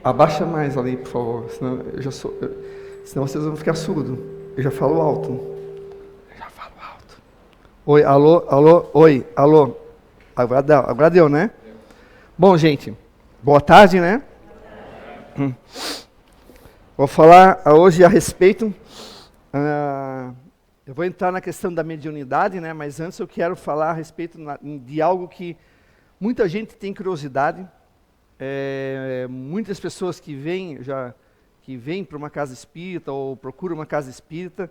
Abaixa mais ali, por favor, senão, senão vocês vão ficar surdos. Eu já falo alto. Eu já falo alto. Oi, alô, alô, oi, alô. Agora deu, né? Bom, gente, boa tarde, né? Vou falar hoje a respeito... eu vou entrar na questão da mediunidade, né? Mas antes eu quero falar a respeito de algo que muita gente tem curiosidade. Muitas pessoas que vêm para uma casa espírita ou procuram uma casa espírita,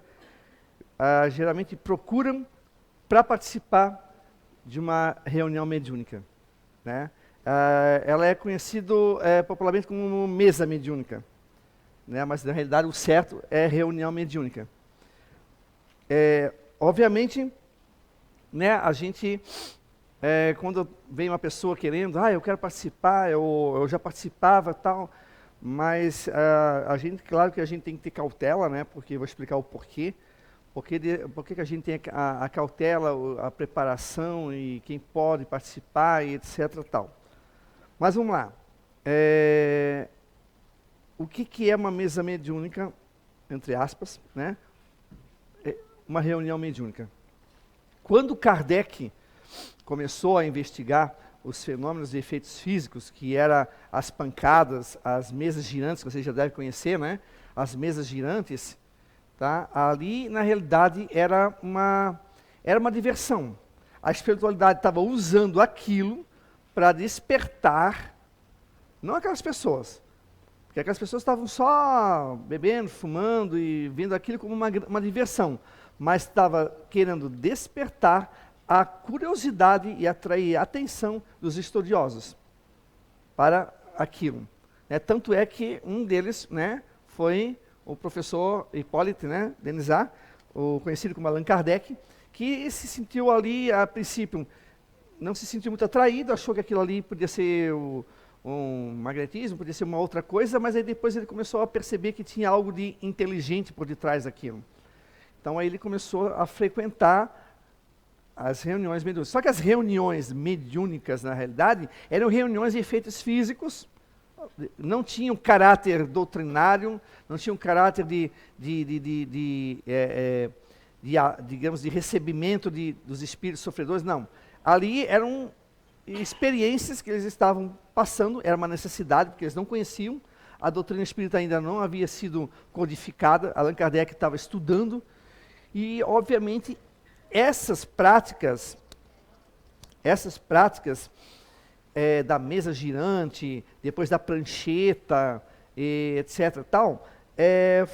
geralmente procuram para participar de uma reunião mediúnica, né? Ela é conhecida popularmente como mesa mediúnica, né? Mas na realidade o certo é reunião mediúnica. Obviamente, né, a gente, quando vem uma pessoa querendo, eu quero participar, eu já participava tal, mas a gente, claro que a gente tem que ter cautela, né, porque eu vou explicar o porquê. Por que a gente tem a cautela, a preparação e quem pode participar e etc. Tal. Mas vamos lá. O que é uma mesa mediúnica, entre aspas, né? Uma reunião mediúnica. Quando Kardec começou a investigar os fenômenos e efeitos físicos, que eram as pancadas, as mesas girantes, que você já deve conhecer, né? As mesas girantes, tá? Ali, na realidade, era uma diversão. A espiritualidade estava usando aquilo para despertar, não aquelas pessoas, porque aquelas pessoas estavam só bebendo, fumando e vendo aquilo como uma diversão, mas estava querendo despertar a curiosidade e atrair a atenção dos estudiosos para aquilo. Tanto é que um deles, né, foi o professor Hipólite, né, Denisard, o conhecido como Allan Kardec, que se sentiu ali, a princípio, não se sentiu muito atraído, achou que aquilo ali podia ser um magnetismo, podia ser uma outra coisa, mas aí depois ele começou a perceber que tinha algo de inteligente por detrás daquilo. Então aí ele começou a frequentar as reuniões mediúnicas. Só que as reuniões mediúnicas, na realidade, eram reuniões de efeitos físicos, não tinham caráter doutrinário, não tinham caráter digamos, de recebimento dos espíritos sofredores, não. Ali eram experiências que eles estavam passando, era uma necessidade, porque eles não conheciam, a doutrina espírita ainda não havia sido codificada, Allan Kardec estava estudando, e, obviamente, essas práticas da mesa girante, depois da prancheta, etc. Tal,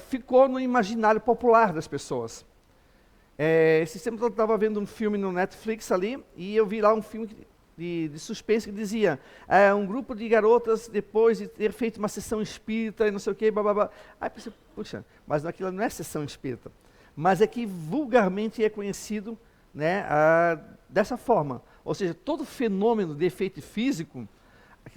ficou no imaginário popular das pessoas. Esse tempo eu estava vendo um filme no Netflix ali, e eu vi lá um filme de suspense que dizia um grupo de garotas, depois de ter feito uma sessão espírita e não sei o que, blá. Aí pensei, puxa, mas aquilo não é sessão espírita. Mas é que vulgarmente é conhecido, né, dessa forma. Ou seja, todo fenômeno de efeito físico,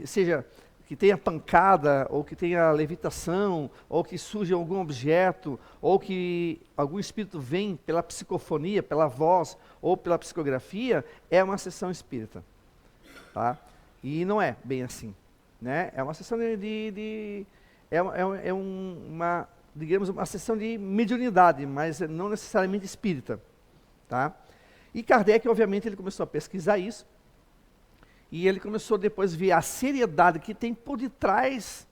seja que tenha pancada, ou que tenha levitação, ou que surja algum objeto, ou que algum espírito vem pela psicofonia, pela voz, ou pela psicografia, é uma sessão espírita. Tá? E não é bem assim. Né? É uma sessão digamos, uma sessão de mediunidade, mas não necessariamente espírita. Tá? E Kardec, obviamente, ele começou a pesquisar isso, e ele começou depois a ver a seriedade que tem por detrás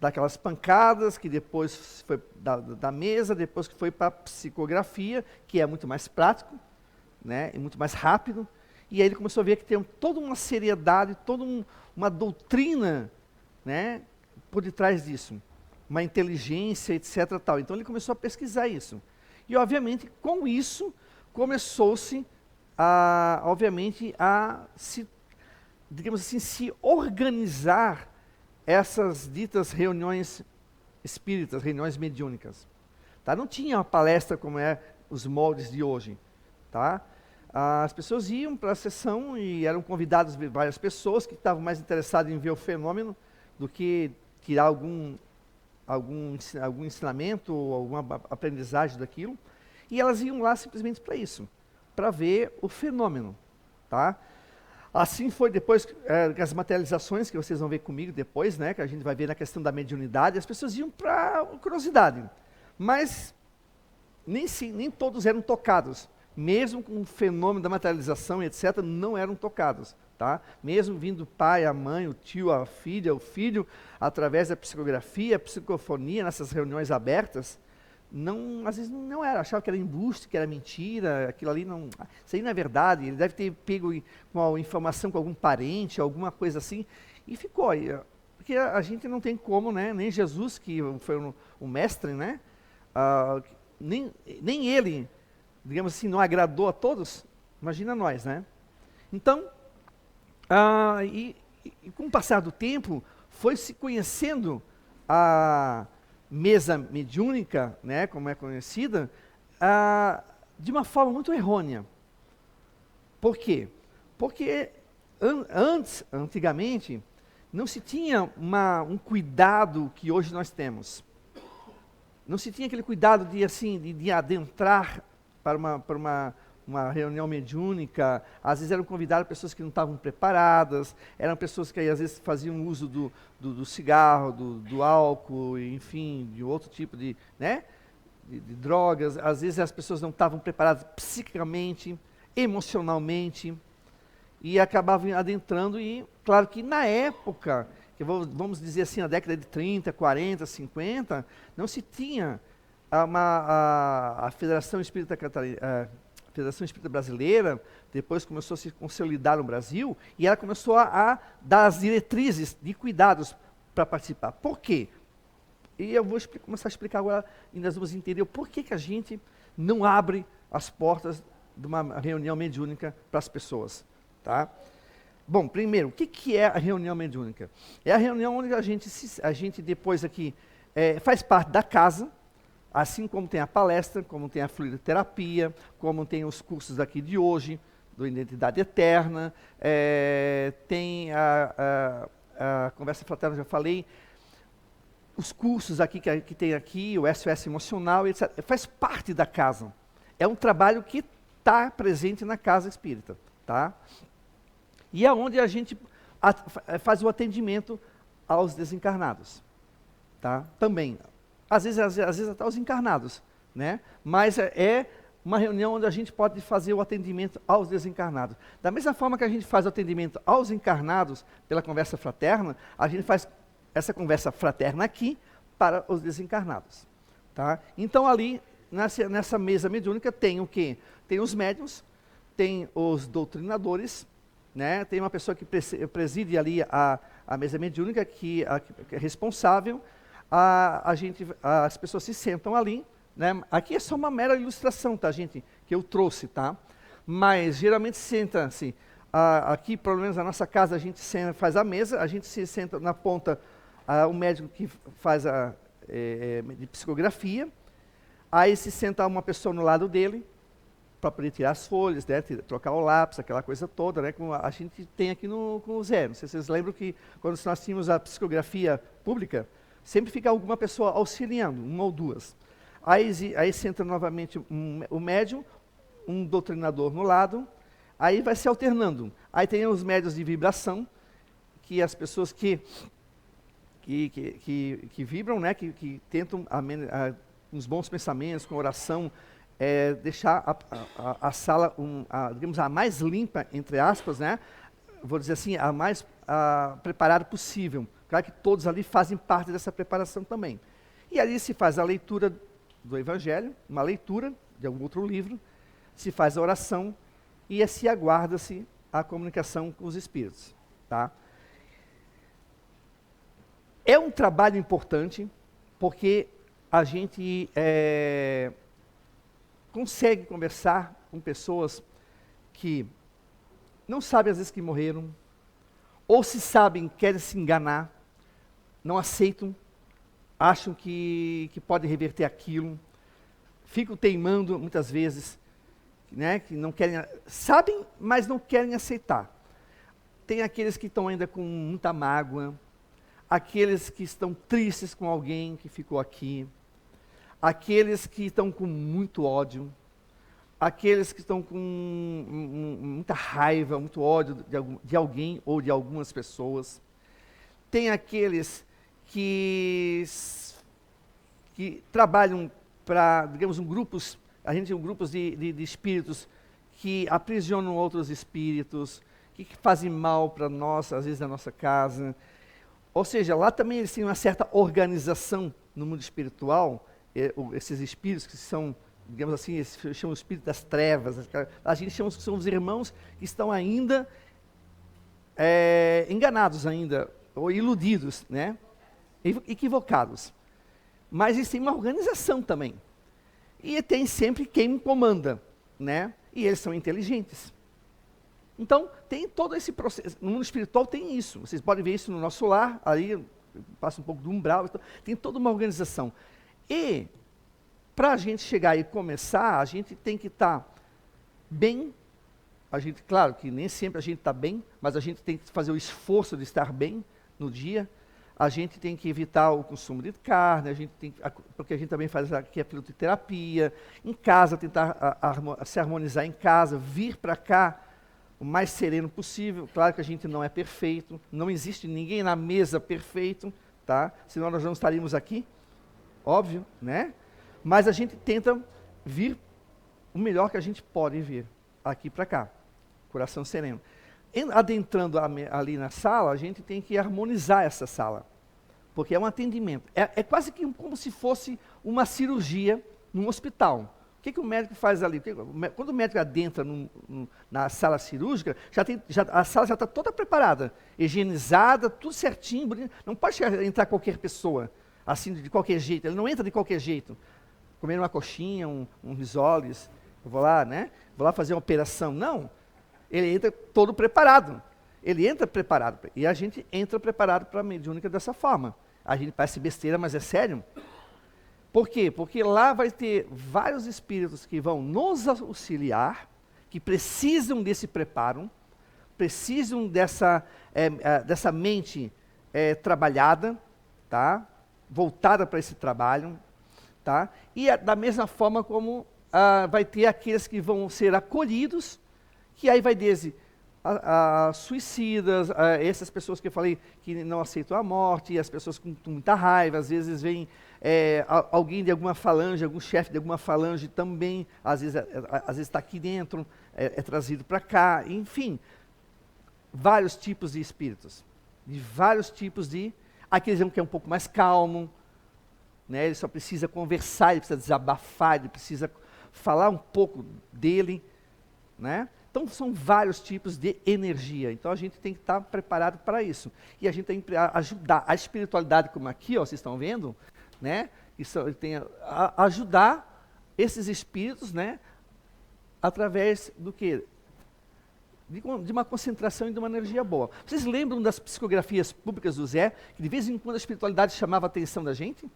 daquelas pancadas, que depois foi da mesa, depois que foi para a psicografia, que é muito mais prático, né, e muito mais rápido, e aí ele começou a ver que tem toda uma seriedade, toda uma doutrina, né, por detrás disso, uma inteligência, etc. Tal. Então ele começou a pesquisar isso. E, obviamente, com isso, começou-se, obviamente, a se, digamos assim, se organizar essas ditas reuniões espíritas, reuniões mediúnicas. Tá? Não tinha uma palestra como os moldes de hoje. Tá? As pessoas iam para a sessão e eram convidadas várias pessoas que estavam mais interessadas em ver o fenômeno do que tirar algum ensinamento ou alguma aprendizagem daquilo. E elas iam lá simplesmente para isso, para ver o fenômeno. Tá? Assim foi depois, as materializações que vocês vão ver comigo depois, né, que a gente vai ver na questão da mediunidade, as pessoas iam para curiosidade, mas nem todos eram tocados, mesmo com o fenômeno da materialização, etc., não eram tocados, tá? Mesmo vindo o pai, a mãe, o tio, a filha, o filho, através da psicografia, psicofonia, nessas reuniões abertas, às vezes não era, achava que era embuste, que era mentira, aquilo ali não, isso aí não é verdade, ele deve ter pego com a informação com algum parente, alguma coisa assim, e ficou aí, porque a gente não tem como, né, nem Jesus, que foi o mestre, né, nem ele, digamos assim, não agradou a todos, imagina nós, né? Então, e com o passar do tempo, foi se conhecendo a mesa mediúnica, né, como é conhecida, de uma forma muito errônea. Por quê? Porque antigamente, não se tinha um cuidado que hoje nós temos. Não se tinha aquele cuidado de adentrar para uma reunião mediúnica. Às vezes eram convidadas pessoas que não estavam preparadas, eram pessoas que às vezes faziam uso do cigarro, do álcool, enfim, de outro tipo de drogas. Às vezes as pessoas não estavam preparadas psiquicamente, emocionalmente, e acabavam adentrando. E claro que na época, vamos dizer assim, na década de 30, 40, 50, não se tinha a Federação Espírita Federação Espírita Brasileira, depois começou a se consolidar no Brasil, e ela começou a dar as diretrizes de cuidados para participar. Por quê? E eu vou começar a explicar agora, e nós vamos entender o porquê que a gente não abre as portas de uma reunião mediúnica para as pessoas, tá? Bom, primeiro, o que é a reunião mediúnica? É a reunião onde a gente depois aqui faz parte da casa, assim como tem a palestra, como tem a fluidoterapia, como tem os cursos aqui de hoje, do Identidade Eterna, tem a Conversa Fraterna, já falei, os cursos aqui que tem aqui, o SOS Emocional, etc. Faz parte da casa. É um trabalho que está presente na casa espírita, tá? E é onde a gente faz o atendimento aos desencarnados, tá? Também. Às vezes até aos encarnados, né? Mas é uma reunião onde a gente pode fazer o atendimento aos desencarnados. Da mesma forma que a gente faz o atendimento aos encarnados pela conversa fraterna, a gente faz essa conversa fraterna aqui para os desencarnados, tá? Então ali, nessa mesa mediúnica, tem o quê? Tem os médiuns, tem os doutrinadores, né? Tem uma pessoa que preside ali a mesa mediúnica, que é responsável. As pessoas se sentam ali, né? Aqui é só uma mera ilustração, tá, gente? Que eu trouxe, tá? Mas geralmente senta-se, aqui, pelo menos na nossa casa, a gente faz a mesa, a gente se senta na ponta, o médico que faz de psicografia, aí se senta uma pessoa no lado dele, para poder tirar as folhas, né, trocar o lápis, aquela coisa toda, né, como a gente tem aqui com o Zé. Não sei se vocês lembram que quando nós tínhamos a psicografia pública, sempre fica alguma pessoa auxiliando, uma ou duas. Aí senta novamente o médium, um doutrinador no lado, aí vai se alternando. Aí tem os médios de vibração, que as pessoas que vibram, né, que tentam, uns bons pensamentos, com oração, deixar a sala, digamos, a mais limpa, entre aspas, né? Vou dizer assim, a mais preparada possível. Claro que todos ali fazem parte dessa preparação também. E ali se faz a leitura do Evangelho, uma leitura de algum outro livro, se faz a oração e se aguarda-se a comunicação com os espíritos, tá? É um trabalho importante, porque a gente consegue conversar com pessoas que não sabem às vezes que morreram, ou se sabem, querem se enganar, não aceitam, acham que pode reverter aquilo, ficam teimando muitas vezes, né, que não querem, sabem, mas não querem aceitar. Tem aqueles que estão ainda com muita mágoa, aqueles que estão tristes com alguém que ficou aqui, aqueles que estão com muito ódio, aqueles que estão com muita raiva, muito ódio de alguém ou de algumas pessoas. Tem aqueles que trabalham para, digamos, grupos, a gente tem grupos de espíritos que aprisionam outros espíritos, que fazem mal para nós, às vezes na nossa casa. Ou seja, lá também eles têm uma certa organização no mundo espiritual, esses espíritos que são, digamos assim, eles chamam de espírito das trevas, a gente chama que são os irmãos que estão ainda enganados ainda, ou iludidos, né? Equivocados. Mas eles têm uma organização também. E tem sempre quem comanda, né? E eles são inteligentes. Então, tem todo esse processo. No mundo espiritual tem isso. Vocês podem ver isso no nosso lar, ali passa um pouco do umbral. Então, tem toda uma organização. E, para a gente chegar e começar, a gente tem que estar bem. Claro que nem sempre a gente está bem, mas a gente tem que fazer o esforço de estar bem no dia. A gente tem que evitar o consumo de carne, porque a gente também faz aqui a fitoterapia. Em casa, tentar se harmonizar em casa, vir para cá o mais sereno possível. Claro que a gente não é perfeito, não existe ninguém na mesa perfeito, tá? Senão nós não estaríamos aqui, óbvio, né? Mas a gente tenta vir o melhor que a gente pode vir aqui para cá, coração sereno. Adentrando ali na sala, a gente tem que harmonizar essa sala, porque é um atendimento. É quase que como se fosse uma cirurgia num hospital. O que o médico faz ali? Quando o médico adentra na sala cirúrgica, a sala já está toda preparada, higienizada, tudo certinho, bonito. Não pode entrar qualquer pessoa, assim, de qualquer jeito. Ele não entra de qualquer jeito. Comer uma coxinha, um risoles, eu vou lá, né? Vou lá fazer uma operação. Não. Ele entra todo preparado. Ele entra preparado. E a gente entra preparado para a mediúnica dessa forma. A gente parece besteira, mas é sério. Por quê? Porque lá vai ter vários espíritos que vão nos auxiliar, que precisam desse preparo, precisam dessa mente trabalhada, tá? Voltada para esse trabalho. Tá? E da mesma forma como vai ter aqueles que vão ser acolhidos, que aí vai desde suicidas, essas pessoas que eu falei que não aceitam a morte, e as pessoas com muita raiva, às vezes vem alguém de alguma falange, algum chefe de alguma falange também, às vezes está aqui dentro, é trazido para cá, enfim, vários tipos de espíritos, de vários tipos de... Aqueles que é um pouco mais calmo, né, ele só precisa conversar, ele precisa desabafar, ele precisa falar um pouco dele, né? Então, são vários tipos de energia. Então, a gente tem que estar preparado para isso. E a gente tem que ajudar. A espiritualidade, como aqui, ó, vocês estão vendo, né? Isso tem ajudar esses espíritos, né? Através do quê? De uma concentração e de uma energia boa. Vocês lembram das psicografias públicas do Zé, que de vez em quando a espiritualidade chamava a atenção da gente?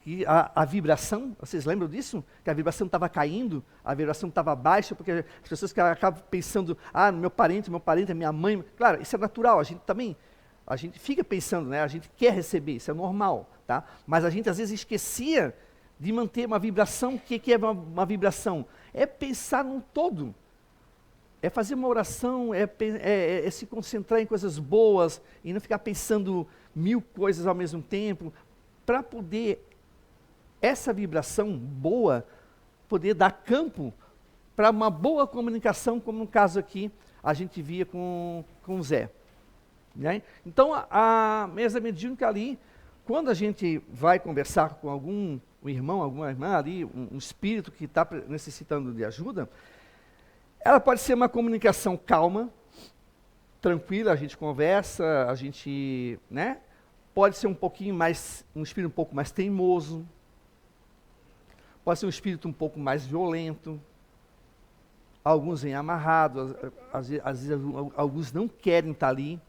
E a vibração, vocês lembram disso? Que a vibração estava caindo, a vibração estava baixa, porque as pessoas que acabam pensando, meu parente é minha mãe. Claro, isso é natural, a gente fica pensando, né? A gente quer receber, isso é normal, tá? Mas a gente às vezes esquecia de manter uma vibração. O que é uma vibração? É pensar num todo. É fazer uma oração, é se concentrar em coisas boas, e não ficar pensando 1000 coisas ao mesmo tempo, para poder... essa vibração boa, poder dar campo para uma boa comunicação, como no caso aqui, a gente via com o Zé. Né? Então, a mesa mediúnica ali, quando a gente vai conversar com algum irmão, alguma irmã ali, um espírito que está necessitando de ajuda, ela pode ser uma comunicação calma, tranquila, a gente conversa, a gente, né? Pode ser um espírito um pouco mais teimoso, pode ser um espírito um pouco mais violento, alguns vêm amarrados, às vezes alguns não querem estar ali,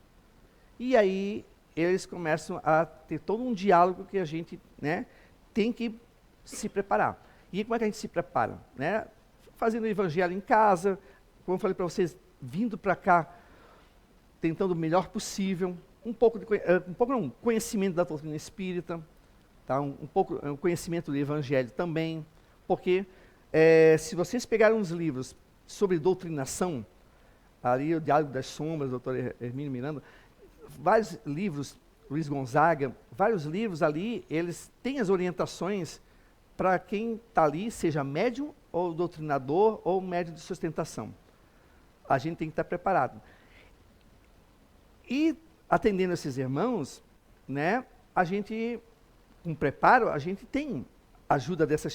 e aí eles começam a ter todo um diálogo que a gente, né, tem que se preparar. E como é que a gente se prepara? Né? Fazendo o evangelho em casa, como eu falei para vocês, vindo para cá, tentando o melhor possível, um pouco conhecimento da doutrina espírita, tá? um pouco conhecimento do evangelho também, porque Se vocês pegarem uns livros sobre doutrinação, ali o Diálogo das Sombras, doutor Hermínio Miranda, vários livros, Luiz Gonzaga, vários livros ali, eles têm as orientações para quem está ali, seja médium, ou doutrinador, ou médium de sustentação. A gente tem que estar preparado. E, atendendo esses irmãos, né, a gente, com preparo, a gente tem ajuda dessa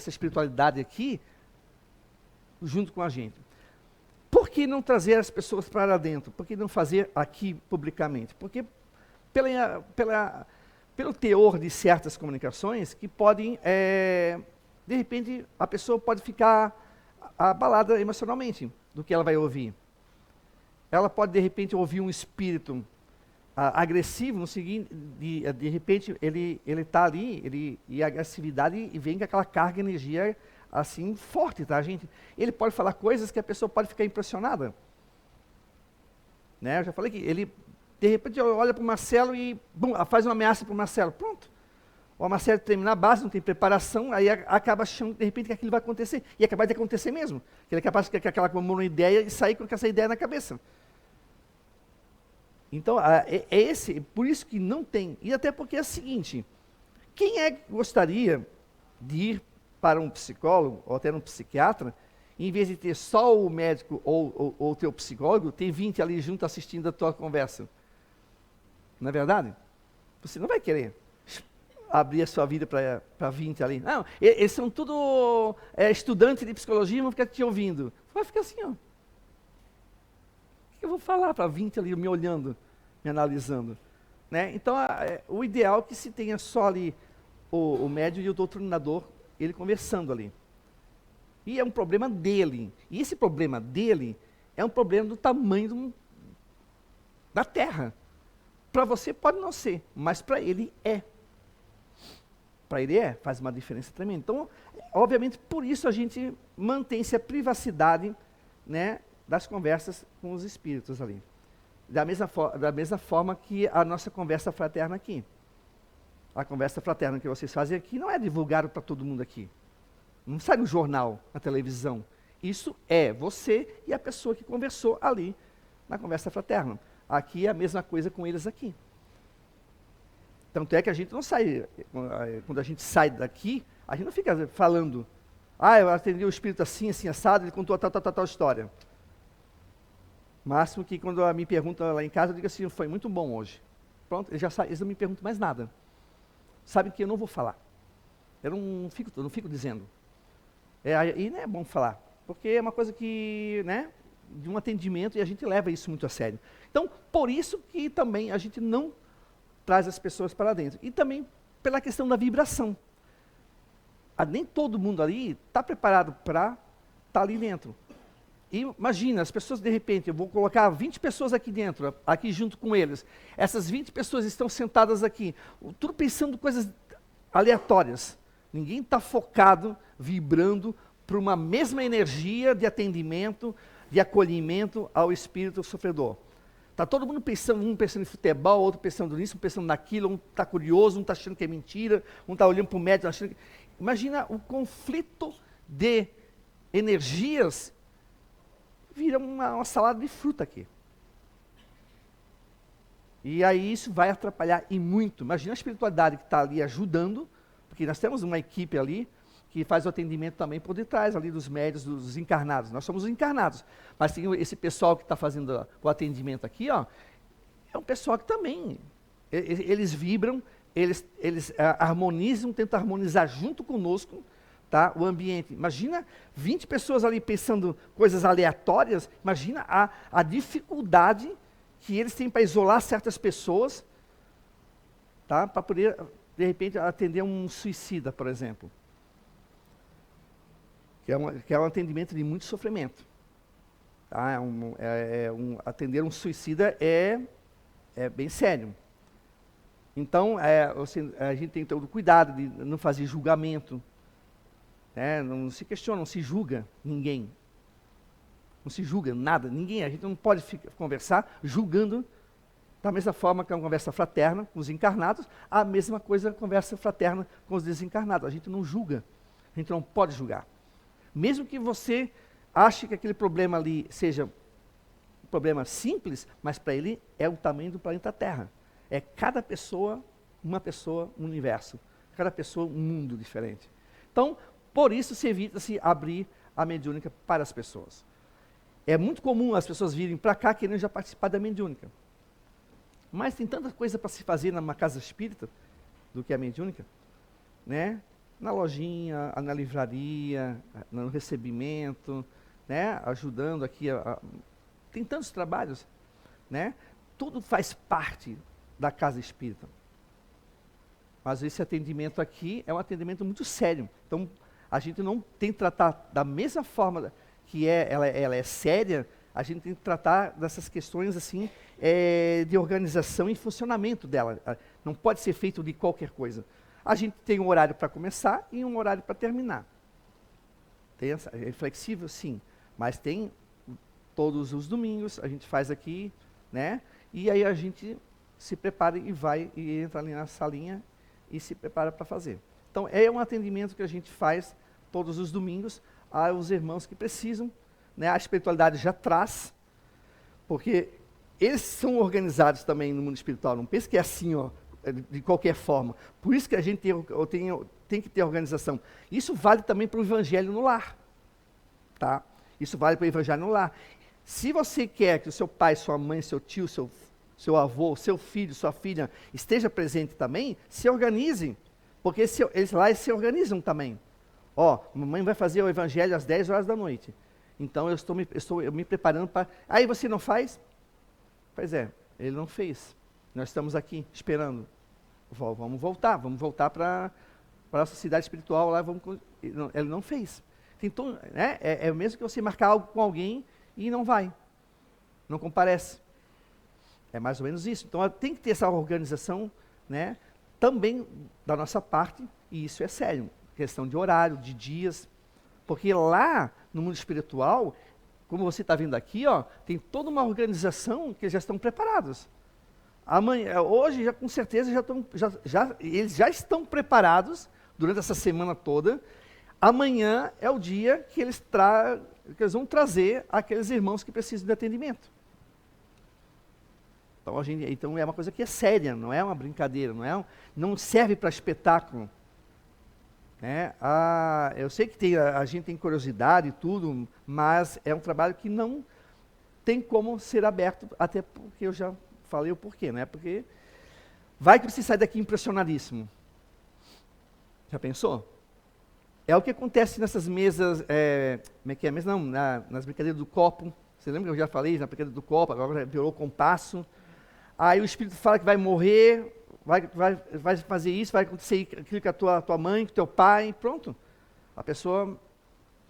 espiritualidade aqui, junto com a gente. Por que não trazer as pessoas para dentro? Por que não fazer aqui publicamente? Porque pelo teor de certas comunicações que podem, de repente, a pessoa pode ficar abalada emocionalmente do que ela vai ouvir. Ela pode, de repente, ouvir um espírito agressivo, no seguinte, de repente, ele está ali, e a agressividade e vem com aquela carga de energia assim, forte, tá, gente? Ele pode falar coisas que a pessoa pode ficar impressionada. Né? Eu já falei que ele, de repente, olha para o Marcelo e faz uma ameaça para o Marcelo. Pronto. O Marcelo termina a base, não tem preparação, aí acaba achando, de repente, que aquilo vai acontecer. E acabar de acontecer mesmo. Que ele é capaz de ter aquela uma ideia e sair com essa ideia na cabeça. Então, por isso que não tem. E até porque é o seguinte, quem é que gostaria de ir para um psicólogo, ou até um psiquiatra, em vez de ter só o médico ou o teu psicólogo, tem 20 ali junto assistindo a tua conversa? Não é verdade? Você não vai querer abrir a sua vida para 20 ali. Não, eles são tudo estudantes de psicologia e vão ficar te ouvindo. Vai ficar assim, ó. O que eu vou falar para 20 ali me olhando, me analisando? Né? Então, o ideal é que se tenha só ali o médium e o doutrinador, ele conversando ali. E é um problema dele. E esse problema dele é um problema do tamanho da Terra. Para você pode não ser, mas para ele é. Para ele faz uma diferença tremenda. Então, obviamente, por isso a gente mantém-se a privacidade, né, das conversas com os espíritos ali. Da mesma forma que a nossa conversa fraterna aqui. A conversa fraterna que vocês fazem aqui não é divulgado para todo mundo aqui. Não sai no jornal, na televisão. Isso é você e a pessoa que conversou ali na conversa fraterna. Aqui é a mesma coisa com eles aqui. Tanto é que a gente não sai, quando a gente sai daqui, a gente não fica falando, eu atendi o espírito assim, assim, assado, ele contou tal história. Máximo que quando me perguntam lá em casa, eu digo assim, foi muito bom hoje. Pronto, eles não me perguntam mais nada. Sabem que eu não vou falar. Eu não fico dizendo. E não é bom falar, porque é uma coisa que, né, de um atendimento, e a gente leva isso muito a sério. Então, por isso que também a gente não traz as pessoas para dentro. E também pela questão da vibração. Nem todo mundo ali está preparado para estar ali dentro. E imagina, as pessoas de repente, eu vou colocar 20 pessoas aqui dentro, aqui junto com eles. Essas 20 pessoas estão sentadas aqui, tudo pensando coisas aleatórias. Ninguém está focado, vibrando para uma mesma energia de atendimento, de acolhimento ao espírito sofredor. Está todo mundo pensando, um pensando em futebol, outro pensando nisso, um pensando naquilo, um está curioso, um está achando que é mentira, um está olhando para o médico, achando que... Imagina o conflito de energias, vira uma salada de fruta aqui. E aí isso vai atrapalhar e muito. Imagina a espiritualidade que está ali ajudando, porque nós temos uma equipe ali que faz o atendimento também por detrás ali dos médios, dos encarnados. Nós somos os encarnados, mas tem esse pessoal que está fazendo o atendimento aqui, ó, é um pessoal que também, eles vibram, eles harmonizam, tentam harmonizar junto conosco, tá, o ambiente. Imagina 20 pessoas ali pensando coisas aleatórias, imagina a dificuldade que eles têm para isolar certas pessoas, tá, para poder, de repente, atender um suicida, por exemplo. Que é um atendimento de muito sofrimento. Tá? Atender um suicida é bem sério. Então, a gente tem todo o cuidado de não fazer julgamento. Né? Não se questiona, não se julga ninguém. Não se julga nada, ninguém. A gente não pode conversar julgando da mesma forma que é uma conversa fraterna com os encarnados, a mesma coisa a conversa fraterna com os desencarnados. A gente não julga. A A gente não pode julgar. Mesmo que você ache que aquele problema ali seja um problema simples, mas para ele é o tamanho do planeta Terra. É cada pessoa, uma pessoa, um universo. Cada pessoa, um mundo diferente. Então, por isso se evita-se abrir a mediúnica para as pessoas. É muito comum as pessoas virem para cá querendo já participar da mediúnica. Mas tem tanta coisa para se fazer numa casa espírita do que a mediúnica, né? Na lojinha, na livraria, no recebimento, né? Ajudando aqui. Tem tantos trabalhos, né? Tudo faz parte da casa espírita. Mas esse atendimento aqui é um atendimento muito sério. Então, a gente não tem que tratar da mesma forma que ela é séria, a gente tem que tratar dessas questões assim, de organização e funcionamento dela. Não pode ser feito de qualquer coisa. A gente tem um horário para começar e um horário para terminar. É flexível, sim, mas tem todos os domingos, a gente faz aqui, né? E aí a gente se prepara e vai e entra ali na salinha e se prepara para fazer. Então, é um atendimento que a gente faz todos os domingos aos irmãos que precisam, né? A espiritualidade já traz, porque eles são organizados também no mundo espiritual, não pense que é assim, ó, de qualquer forma. Por isso que a gente tem que ter organização. Isso vale também para o evangelho no lar, tá? Isso vale para o evangelho no lar. Se você quer que o seu pai, sua mãe, seu tio, seu avô, seu filho, sua filha esteja presente também, se organizem, porque eles lá se organizam também. Ó, mamãe vai fazer o evangelho às 10 horas da noite. Então eu estou me preparando para... Aí você não faz? Pois é, ele não fez. Nós estamos aqui esperando. Vamos voltar para a nossa cidade espiritual lá. Ele não fez. Então, né, é mesmo que você marcar algo com alguém e não vai. Não comparece. É mais ou menos isso. Então tem que ter essa organização, né, também da nossa parte, e isso é sério. Questão de horário, de dias, porque lá no mundo espiritual, como você está vendo aqui, ó, tem toda uma organização que eles já estão preparados. Amanhã, hoje, já, com certeza, eles já estão preparados durante essa semana toda. Amanhã é o dia que eles vão trazer aqueles irmãos que precisam de atendimento. Então é uma coisa que é séria, não é uma brincadeira, não serve para espetáculo. Né? Eu sei que a gente tem curiosidade e tudo, mas é um trabalho que não tem como ser aberto, até porque eu já falei o porquê, né? Porque vai que você sai daqui impressionadíssimo. Já pensou? É o que acontece nessas mesas, como é que é? Mesa não, nas brincadeiras do copo. Você lembra que eu já falei na brincadeira do copo, agora virou compasso. Aí o espírito fala que vai morrer, vai fazer isso, vai acontecer aquilo com a tua mãe, com o teu pai, pronto. A pessoa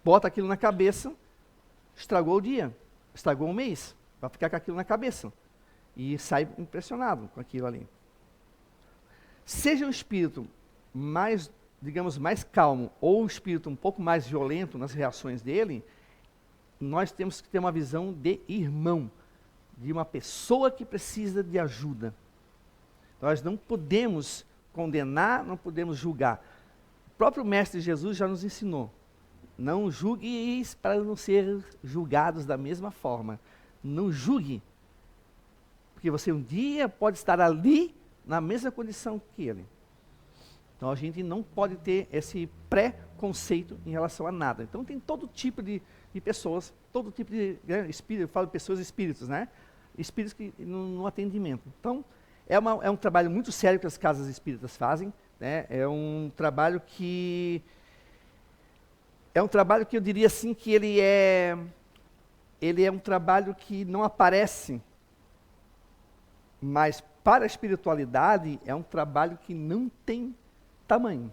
bota aquilo na cabeça, estragou o dia, estragou o mês, vai ficar com aquilo na cabeça. E sai impressionado com aquilo ali. Seja um espírito mais, digamos, mais calmo, ou um espírito um pouco mais violento nas reações dele, nós temos que ter uma visão de irmão, de uma pessoa que precisa de ajuda. Nós não podemos condenar, não podemos julgar. O próprio Mestre Jesus já nos ensinou. Não julgueis para não ser julgados da mesma forma. Não julgue. Porque você um dia pode estar ali na mesma condição que ele. Então a gente não pode ter esse pré-conceito em relação a nada. Então tem todo tipo de pessoas, todo tipo de espírito, eu falo pessoas e espíritos, né? Espíritos que no atendimento. Então, é um trabalho muito sério que as casas espíritas fazem, né? É um trabalho que eu diria assim que ele é um trabalho que não aparece, mas para a espiritualidade é um trabalho que não tem tamanho.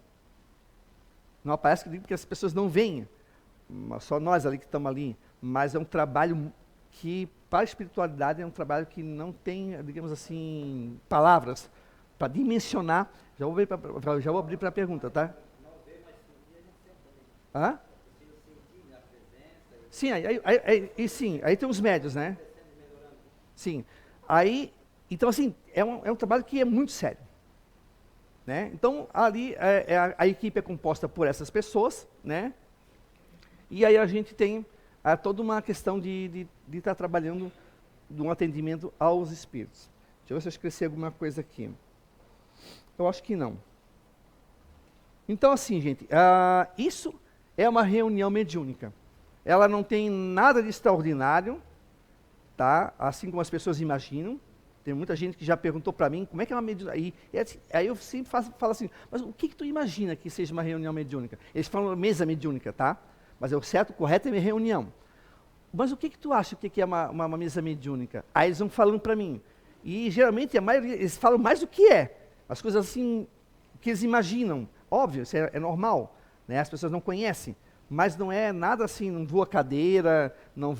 Não aparece porque as pessoas não veem, só nós ali que estamos ali, mas é um trabalho que para a espiritualidade é um trabalho que não tem, digamos assim, palavras para dimensionar. Já vou abrir para a pergunta, tá? Não vê, mas sentir, a gente sente. Hã? Sim, aí tem os médios, né? Sim. Aí, então assim, é um trabalho que é muito sério. né? Então, ali a equipe é composta por essas pessoas, né? E aí a gente tem toda uma questão de estar trabalhando de um atendimento aos espíritos. Deixa eu ver se eu esqueci alguma coisa aqui. Eu acho que não. Então, assim, gente, isso é uma reunião mediúnica. Ela não tem nada de extraordinário, tá? Assim como as pessoas imaginam. Tem muita gente que já perguntou para mim como é que é uma mediúnica. Aí eu sempre falo assim, mas o que tu imagina que seja uma reunião mediúnica? Eles falam mesa mediúnica, tá? Mas o certo, o correto é reunião. Mas o que tu acha que é uma mesa mediúnica? Aí eles vão falando para mim. E geralmente a maioria, eles falam mais do que é. As coisas assim, que eles imaginam. Óbvio, isso é normal, né? As pessoas não conhecem. Mas não é nada assim, não voa cadeira, não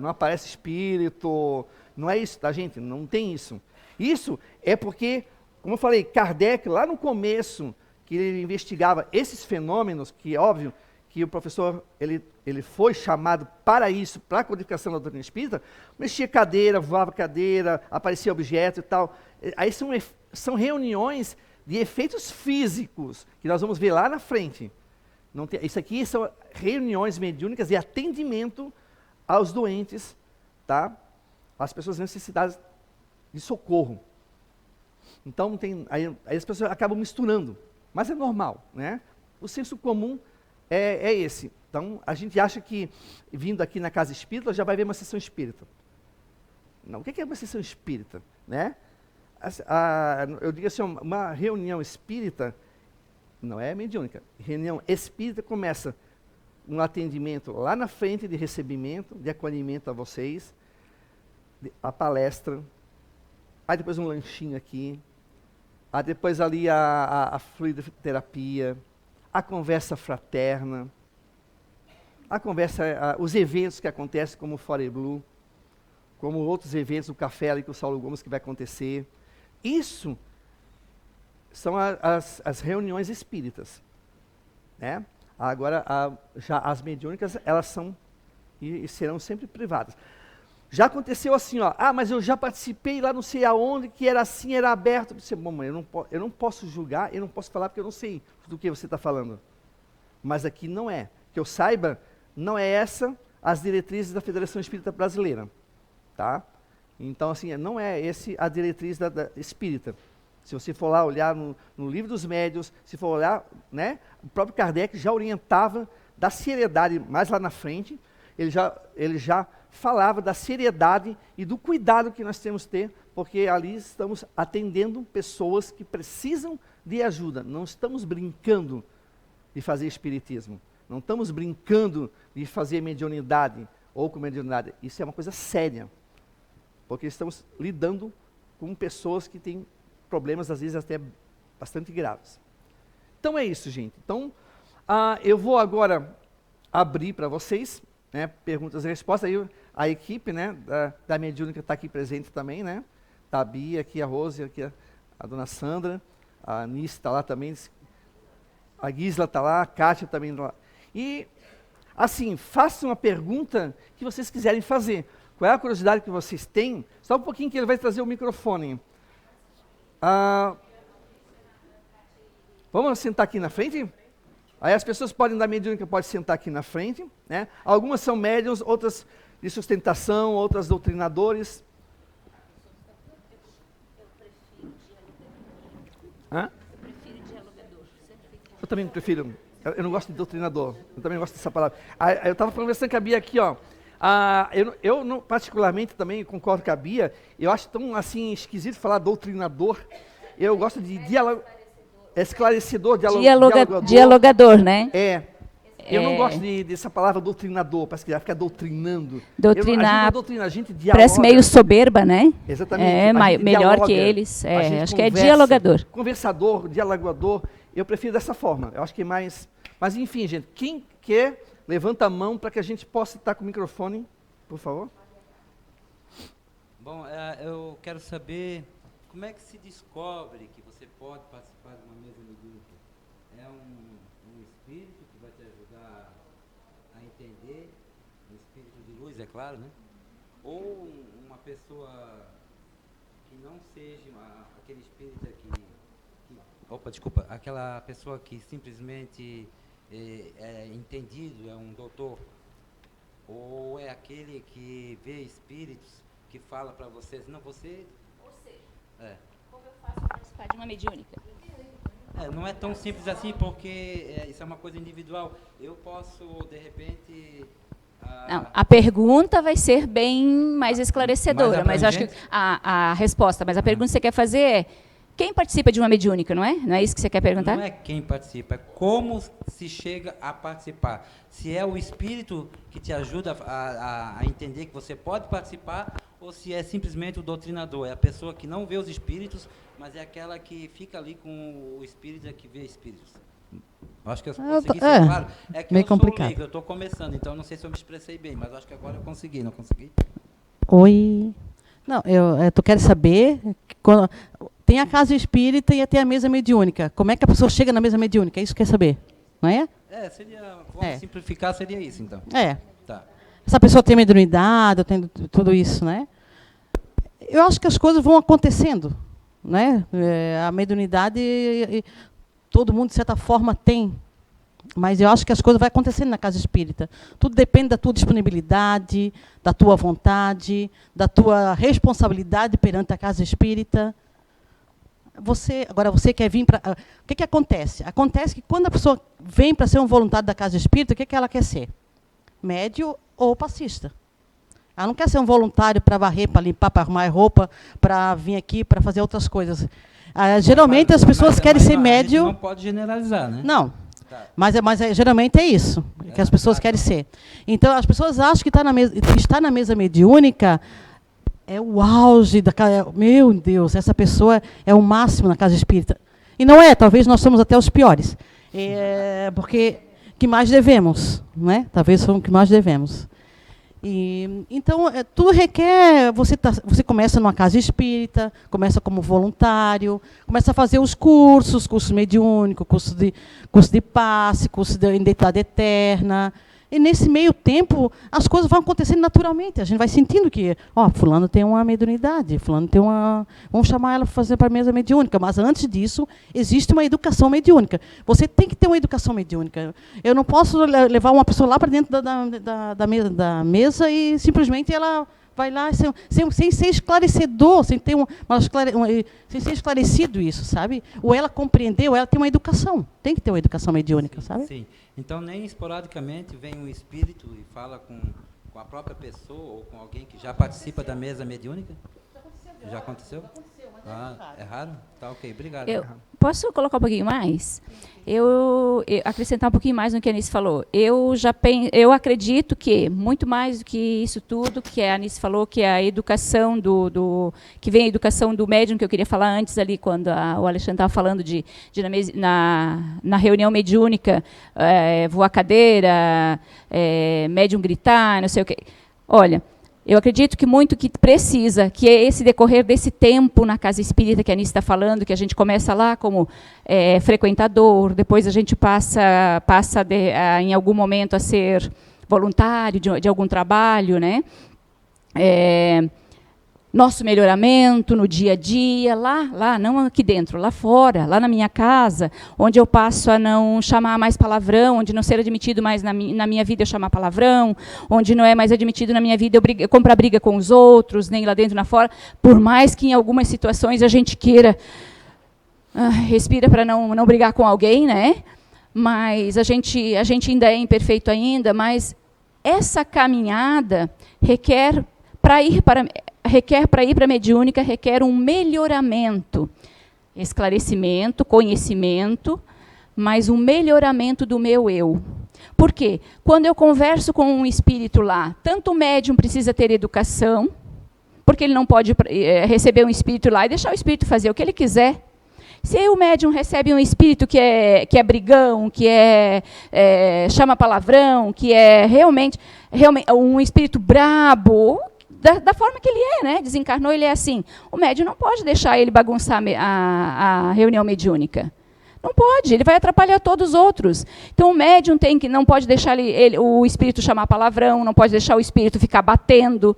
aparece espírito, não é isso, tá, gente? Não tem isso. Isso é porque, como eu falei, Kardec, lá no começo, que ele investigava esses fenômenos, que é óbvio que o professor, ele foi chamado para isso, para a codificação da doutrina espírita, mexia cadeira, voava cadeira, aparecia objeto e tal. Aí são reuniões de efeitos físicos, que nós vamos ver lá na frente. Isso aqui são reuniões mediúnicas de atendimento aos doentes, tá? Às pessoas necessitadas de socorro. Então, aí as pessoas acabam misturando, mas é normal, né? O senso comum é esse. Então, a gente acha que, vindo aqui na casa espírita, já vai ver uma sessão espírita. Não, o que é uma sessão espírita? Né? Eu digo assim, uma reunião espírita não é mediúnica. Reunião espírita começa um atendimento lá na frente de recebimento, de acolhimento a vocês, a palestra, aí depois um lanchinho aqui, aí depois ali a fluidoterapia, a conversa fraterna, os eventos que acontecem como o Fore Blue, como outros eventos, o café ali com o Saulo Gomes que vai acontecer. Isso são as reuniões espíritas, né? Agora, já as mediúnicas, elas são e serão sempre privadas. Já aconteceu assim, ó, mas eu já participei lá não sei aonde, que era assim, era aberto. Eu disse, bom, mãe, eu não posso julgar, eu não posso falar porque eu não sei do que você está falando. Mas aqui não é. Que eu saiba, não é essa as diretrizes da Federação Espírita Brasileira, tá? Então, assim, não é esse a diretriz da espírita. Se você for lá olhar no Livro dos Médiuns, se for olhar, né, o próprio Kardec já orientava da seriedade, mais lá na frente, ele já falava da seriedade e do cuidado que nós temos que ter, porque ali estamos atendendo pessoas que precisam de ajuda. Não estamos brincando de fazer espiritismo, não estamos brincando de fazer mediunidade ou com mediunidade. Isso é uma coisa séria, porque estamos lidando com pessoas que têm problemas, às vezes, até bastante graves. Então é isso, gente. Então, eu vou agora abrir para vocês, né, perguntas e respostas. Aí a equipe, né, da mediúnica está aqui presente também, né? Está a Bia, aqui a Rose, aqui a dona Sandra, a Anice está lá também, a Gisla está lá, a Kátia também está lá. E, assim, façam uma pergunta que vocês quiserem fazer. Qual é a curiosidade que vocês têm? Só um pouquinho que ele vai trazer o microfone. Vamos sentar aqui na frente? Aí as pessoas podem da mediúnica, podem sentar aqui na frente, né? Algumas são médiuns, outras de sustentação, outras doutrinadores. Eu prefiro dialogador. Eu também prefiro. Eu não gosto de doutrinador. Eu também gosto dessa palavra. Eu estava conversando com a Bia aqui, ó. Eu não, particularmente também concordo com a Bia. Eu acho tão assim esquisito falar doutrinador. Eu gosto de esclarecedor, dialogador, né? Eu não gosto dessa palavra doutrinador, parece que já fica doutrinando. Doutrinar, a gente não doutrina, a gente dialoga. Parece meio soberba, né? Exatamente. Melhor dialoga, que eles. Acho que é dialogador. Conversador, dialogador, eu prefiro dessa forma. Eu acho que é mais... Mas enfim, gente, quem quer, levanta a mão para que a gente possa estar com o microfone, por favor. Bom, eu quero saber como é que se descobre que você pode participar de uma mesa mediúnica. É um espírito que vai te ajudar a entender, um espírito de luz, é claro, né? Ou uma pessoa que não seja aquele espírito que Opa, desculpa. Aquela pessoa que simplesmente é entendido, é um doutor, ou é aquele que vê espíritos, que fala para vocês, não, você... Ou seja, como eu faço para participar de uma mediúnica? Não é tão simples assim, porque isso é uma coisa individual. Eu posso, de repente... Não, a pergunta vai ser bem mais esclarecedora, mas eu acho que a resposta, mas a pergunta que você quer fazer é, quem participa de uma mediúnica, não é? Não é isso que você quer perguntar? Não é quem participa, é como se chega a participar. Se é o espírito que te ajuda a entender que você pode participar, ou se é simplesmente o doutrinador, é a pessoa que não vê os espíritos, mas é aquela que fica ali com o espírito que vê espíritos. Acho que eu consegui ser claro. É que meio eu sou complicado. leigo, eu estou começando, então não sei se eu me expressei bem, mas acho que agora eu consegui, não consegui? Oi. Não, tu quer saber, quando, tem a casa espírita e tem a mesa mediúnica. Como é que a pessoa chega na mesa mediúnica? É isso que quer saber, não é? Vamos simplificar, seria isso, então. Tá. Essa pessoa tem mediunidade, tem tudo isso, né? Eu acho que as coisas vão acontecendo, né? A mediunidade... todo mundo, de certa forma, tem. Mas eu acho que as coisas vão acontecendo na casa espírita. Tudo depende da tua disponibilidade, da tua vontade, da tua responsabilidade perante a casa espírita. Agora, você quer vir para... O que acontece? Acontece que quando a pessoa vem para ser um voluntário da casa espírita, o que ela quer ser? Médio ou passista. Ela não quer ser um voluntário para varrer, para limpar, para arrumar roupa, para vir aqui, para fazer outras coisas. Geralmente as pessoas querem ser médio... Não pode generalizar, né? Não. Tá. Mas geralmente é isso que as pessoas querem ser. Então, as pessoas acham que estar na mesa mediúnica é o auge da casa. Meu Deus, essa pessoa é o máximo na casa espírita. E não é, talvez nós somos até os piores. Porque que mais devemos, né? Talvez somos o que mais devemos. Então, tudo requer... Você começa numa casa espírita, começa como voluntário, começa a fazer os cursos mediúnicos, curso de passe, curso de identidade eterna. E, nesse meio tempo, as coisas vão acontecendo naturalmente. A gente vai sentindo que, fulano tem uma mediunidade, fulano tem uma... Vamos chamar ela para fazer para a mesa mediúnica. Mas, antes disso, existe uma educação mediúnica. Você tem que ter uma educação mediúnica. Eu não posso levar uma pessoa lá para dentro da mesa e, simplesmente, ela vai lá sem ser esclarecedor, sem ser esclarecido isso, sabe? Ou ela compreendeu, ou ela tem uma educação. Tem que ter uma educação mediúnica, sabe? Sim. Então, nem esporadicamente vem um espírito e fala com a própria pessoa ou com alguém que já participa da mesa mediúnica? Já aconteceu? É raro? Tá, ok. Obrigado. Posso colocar um pouquinho mais? Eu acrescentar um pouquinho mais no que a Anice falou. Eu acredito que, muito mais do que isso tudo, que a Anice falou, que a educação que vem a educação do médium, que eu queria falar antes ali, quando o Alexandre estava falando de na reunião mediúnica, voar cadeira, médium gritar, não sei o quê. Olha, eu acredito que muito que precisa, que é esse decorrer desse tempo na casa espírita que a Anice está falando, que a gente começa lá como frequentador, depois a gente passa em algum momento a ser voluntário de algum trabalho, né? Nosso melhoramento no dia a dia, lá, não aqui dentro, lá fora, lá na minha casa, onde eu passo a não chamar mais palavrão, onde não ser admitido mais na minha vida eu chamar palavrão, onde não é mais admitido na minha vida eu comprar briga com os outros, nem lá dentro nem lá fora, por mais que em algumas situações a gente queira, respira para não brigar com alguém, né? Mas a gente ainda é imperfeito ainda, mas essa caminhada requer para ir para a mediúnica, requer um melhoramento, esclarecimento, conhecimento, mas um melhoramento do meu eu. Por quê? Quando eu converso com um espírito lá, tanto o médium precisa ter educação, porque ele não pode receber um espírito lá e deixar o espírito fazer o que ele quiser. Se o médium recebe um espírito que é brigão, que chama palavrão, que é realmente um espírito brabo, da forma que ele é, né? Desencarnou, ele é assim. O médium não pode deixar ele bagunçar a reunião mediúnica. Não pode, ele vai atrapalhar todos os outros. Então, o médium não pode deixar o espírito chamar palavrão, não pode deixar o espírito ficar batendo,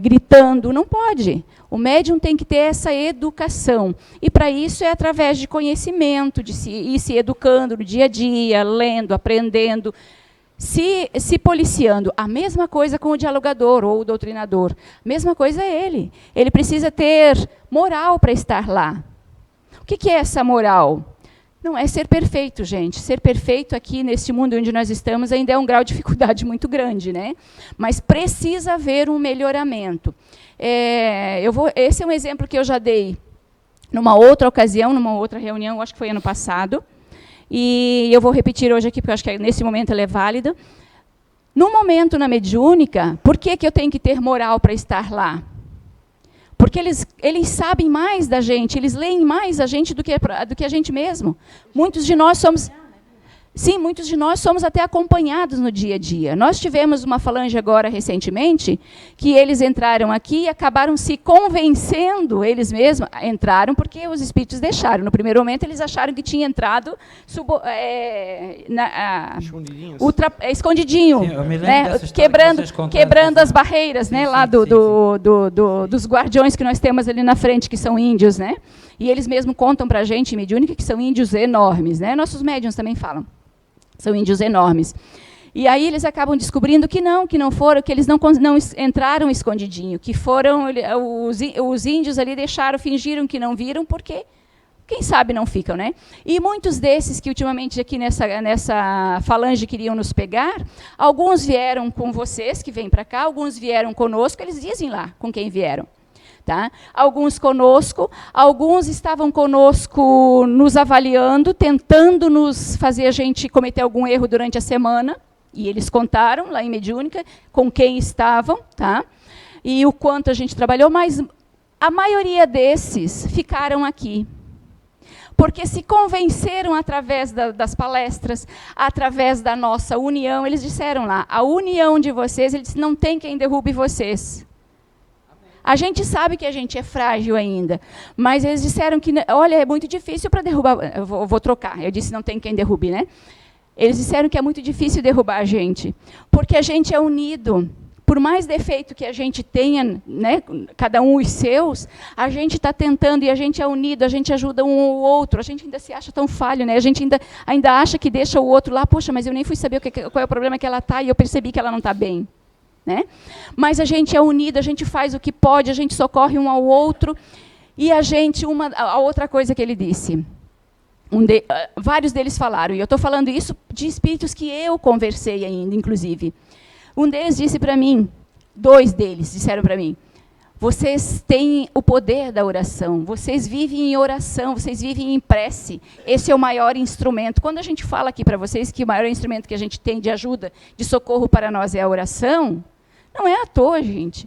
gritando, não pode. O médium tem que ter essa educação. E, para isso, é através de conhecimento, de ir se educando no dia a dia, lendo, aprendendo, se policiando. A mesma coisa com o dialogador ou o doutrinador. A mesma coisa é ele. Ele precisa ter moral para estar lá. O que é essa moral? Não é ser perfeito, gente. Ser perfeito aqui, neste mundo onde nós estamos, ainda é um grau de dificuldade muito grande, né? Mas precisa haver um melhoramento. Esse é um exemplo que eu já dei numa outra ocasião, numa outra reunião, acho que foi ano passado, e eu vou repetir hoje aqui, porque eu acho que nesse momento ela é válida. No momento na mediúnica, por que eu tenho que ter moral para estar lá? Porque eles sabem mais da gente, eles leem mais a gente do que a gente mesmo. Muitos de nós somos... Sim, muitos de nós somos até acompanhados no dia a dia. Nós tivemos uma falange agora, recentemente, que eles entraram aqui e acabaram se convencendo, eles mesmos entraram porque os espíritos deixaram. No primeiro momento, eles acharam que tinha entrado escondidinho, Sim, eu me lembro né, dessa história que vocês contaram, quebrando as barreiras, sim, né, sim, lá sim. dos guardiões que nós temos ali na frente, que são índios, né? E eles mesmos contam para a gente, mediúnica, que são índios enormes, né? Nossos médiuns também falam. São índios enormes. E aí eles acabam descobrindo que não foram, que eles não entraram escondidinho, que foram, os índios ali fingiram que não viram, porque, quem sabe, não ficam, né? E muitos desses que ultimamente aqui nessa falange queriam nos pegar, alguns vieram com vocês, que vêm para cá, alguns vieram conosco, eles dizem lá com quem vieram. Tá? Alguns conosco, alguns estavam conosco nos avaliando, tentando nos fazer a gente cometer algum erro durante a semana, e eles contaram lá em mediúnica com quem estavam, tá? E o quanto a gente trabalhou, mas a maioria desses ficaram aqui. Porque se convenceram através das palestras, através da nossa união, eles disseram lá, a união de vocês, eles não tem quem derrube vocês. A gente sabe que a gente é frágil ainda, mas eles disseram que, olha, é muito difícil para derrubar. Eu vou trocar, eu disse não tem quem derrube, né? Eles disseram que é muito difícil derrubar a gente, porque a gente é unido. Por mais defeito que a gente tenha, né, cada um os seus, a gente está tentando e a gente é unido, a gente ajuda um ao outro, a gente ainda se acha tão falho, né? A gente ainda acha que deixa o outro lá, poxa, mas eu nem fui saber qual é o problema que ela está e eu percebi que ela não está bem. Né? Mas a gente é unido, a gente faz o que pode, a gente socorre um ao outro. E a outra coisa que ele disse, vários deles falaram, e eu estou falando isso de espíritos que eu conversei ainda, inclusive. Um deles disse para mim, 2 deles disseram para mim, vocês têm o poder da oração, vocês vivem em oração, vocês vivem em prece, esse é o maior instrumento. Quando a gente fala aqui para vocês que o maior instrumento que a gente tem de ajuda, de socorro para nós é a oração, não é à toa, gente.